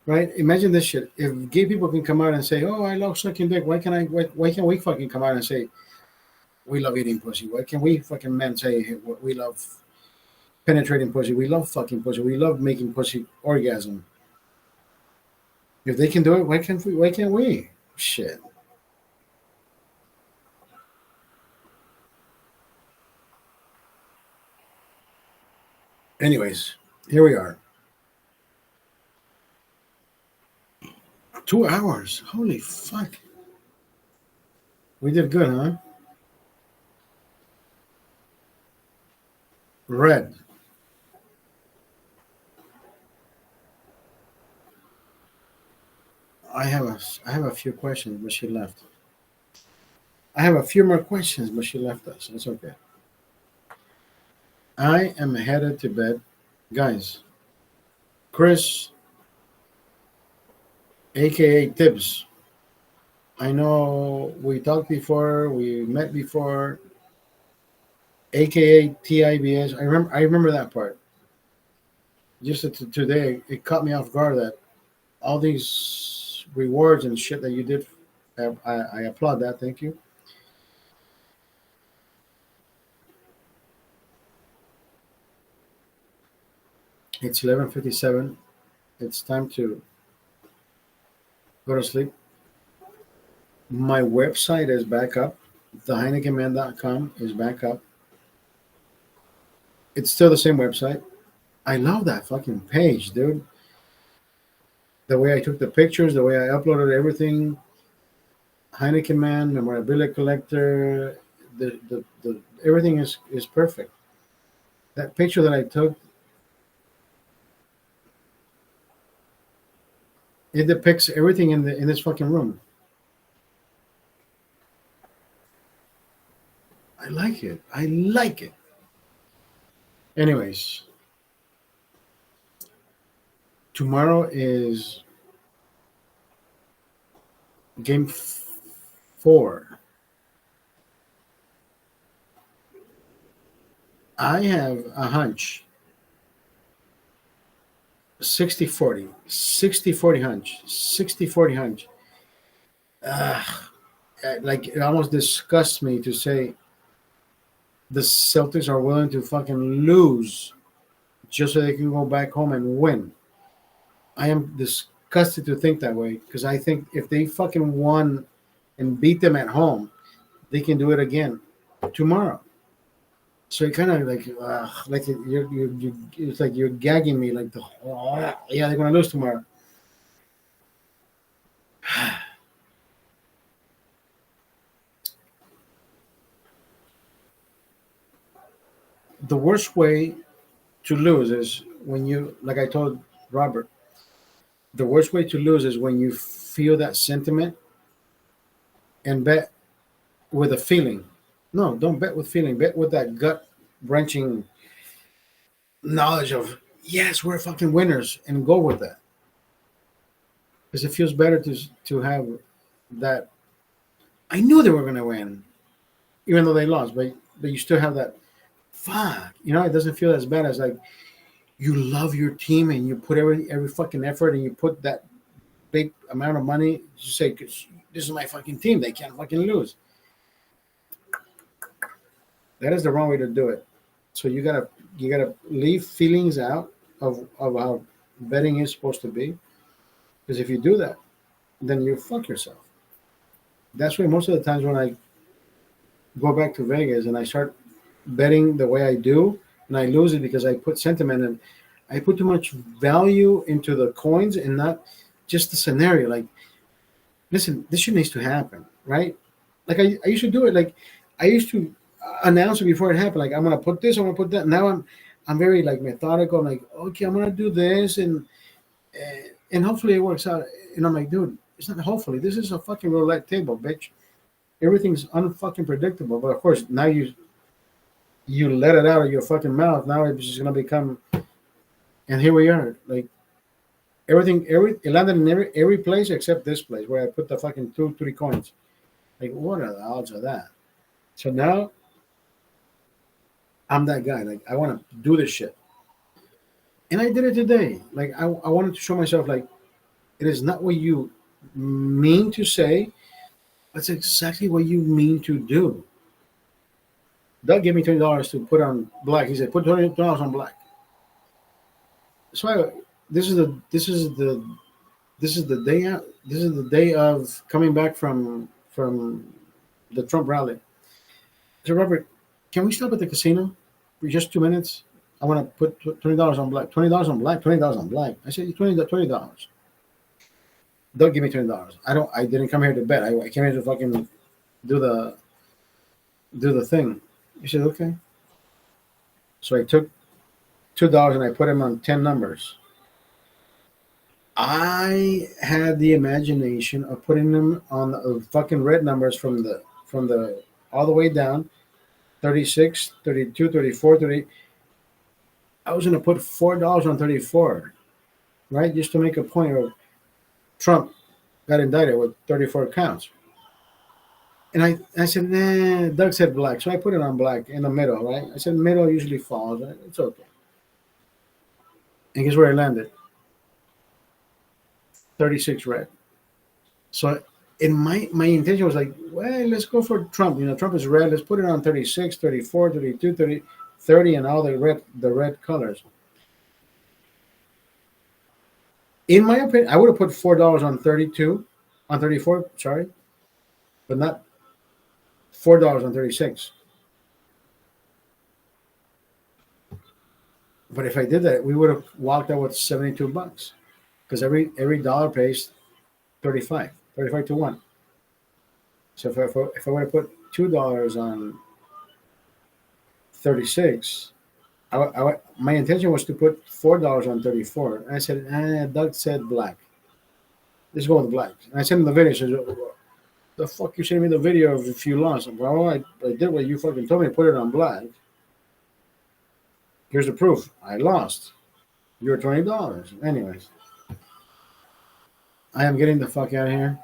Right? Imagine this shit. If gay people can come out and say, "Oh, I love sucking dick," why can't we fucking come out and say we love eating pussy? Why can't we fucking men say hey, we love penetrating pussy? We love fucking pussy. We love making pussy orgasm. If they can do it, why can't we? Why can't we? Shit. Anyways, here we are. 2 hours. Holy fuck. We did good, huh? Red. I have a few questions, but she left. I have a few more questions, but she left us. It's okay. I am headed to bed. Guys, Chris, aka Tibbs. I know we talked before, we met before, aka TIBS. I remember that part. Just today, it caught me off guard that all these rewards and shit that you did. I applaud that. Thank you. It's 11:57. It's time to go to sleep. My website is back up. TheHeinekenMan.com is back up. It's still the same website. I love that fucking page, dude. The way I took the pictures, the way I uploaded everything. Heineken Man, memorabilia collector, the everything is perfect. That picture that I took, it depicts everything in this fucking room. I like it. I like it. Anyways, tomorrow is game 4. I have a hunch. 60-40. 60-40 hunch. 60-40 hunch. Ugh, like it almost disgusts me to say the Celtics are willing to fucking lose just so they can go back home and win. I am disgusted to think that way because I think if they fucking won and beat them at home, they can do it again tomorrow. So it kind of like it's like you're gagging me like yeah, they're gonna lose tomorrow. The worst way to lose is when you, like I told Robert, the worst way to lose is when you feel that sentiment and bet with a feeling. No, don't bet with feeling. Bet with that gut wrenching knowledge of yes, we're fucking winners, and go with that because it feels better to have that. I knew they were gonna win, even though they lost, but you still have that. Fuck, it doesn't feel as bad as like you love your team and you put every fucking effort and you put that big amount of money to say this is my fucking team. They can't fucking lose. That is the wrong way to do it. So you gotta leave feelings out of how betting is supposed to be. Because if you do that, then you fuck yourself. That's why most of the times when I go back to Vegas and I start betting the way I do, and I lose it because I put sentiment and I put too much value into the coins and not just the scenario. Like, listen, this shit needs to happen, right? Like I used to do it. Like I used to announce it before it happened. Like I'm gonna put this, I'm gonna put that. Now I'm very like methodical. I'm like, okay, I'm gonna do this, and hopefully it works out. And I'm like, dude, it's not hopefully. This is a fucking roulette table, bitch. Everything's unfucking predictable. But of course, now You let it out of your fucking mouth. Now it's just gonna become. And here we are. Like everything, it landed in every place except this place where I put the fucking two, three coins. Like, what are the odds of that? So now I'm that guy. Like, I want to do this shit, and I did it today. Like, I wanted to show myself. Like, it is not what you mean to say. That's exactly what you mean to do. Doug gave me $20 to put on black. He said, "Put $20 on black." So this is the day out. This is the day of coming back from the Trump rally. So Robert, can we stop at the casino for just 2 minutes? I want to put $20 on black. $20 on black. $20 on black. I said $20. Don't give me $20. I don't. I didn't come here to bet. I came here to fucking do the do the thing. He said okay. So I took $2 and I put him on 10 numbers. I had the imagination of putting them on the fucking red numbers from the all the way down 36, 32, 34, 30. I was going to put $4 on 34, right? Just to make a point of Trump got indicted with 34 counts. And I said, nah, Doug said black. So I put it on black in the middle, right? I said middle usually falls. Right? It's okay. And guess where I landed? 36 red. So in my intention was like, well, let's go for Trump. You know, Trump is red. Let's put it on 36, 34, 32, 30, 30, and all the red colors. In my opinion, I would have put $4 on 32, on 34, sorry, but not $4 on 36. But if I did that, we would have walked out with $72 because every dollar pays 35 to 1. So if I would have put $2 on 36, my intention was to put $4 on 34. And I said, Doug said black. Let's go with black. And I sent him the video. He said, the fuck you sent me the video of if you lost? Well, I did what you fucking told me. Put it on black. Here's the proof. I lost. You're $20. Anyways, I am getting the fuck out of here.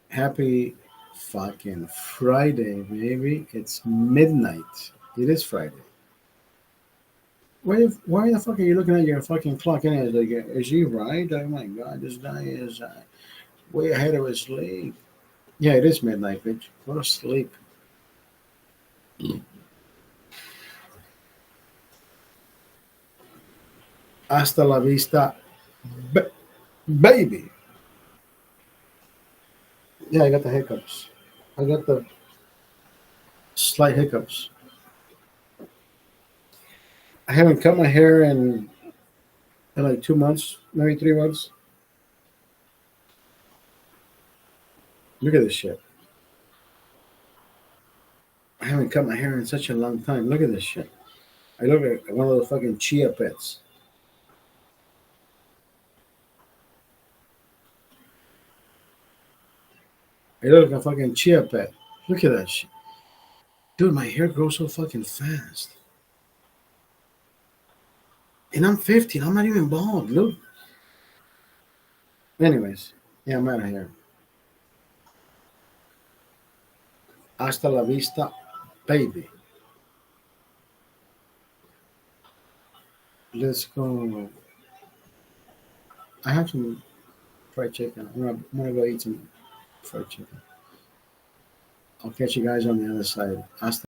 Happy fucking Friday, baby. It's midnight. It is Friday. Why the fuck are you looking at your fucking clock anyway? Like, is he right? Oh my god, this guy is way ahead of his sleep. Yeah, it is midnight, bitch. Go to sleep. Hasta la vista, baby. Yeah, I got the hiccups. I got the slight hiccups. I haven't cut my hair in like 2 months, maybe 3 months. Look at this shit. I haven't cut my hair in such a long time. Look at this shit. I look like one of those fucking chia pets. I look like a fucking chia pet. Look at that shit. Dude, my hair grows so fucking fast. And I'm 50. I'm not even bald. Look. Anyways, yeah, I'm out of here. Hasta la vista, baby. Let's go. I have some fried chicken. I'm gonna go eat some fried chicken. I'll catch you guys on the other side. Hasta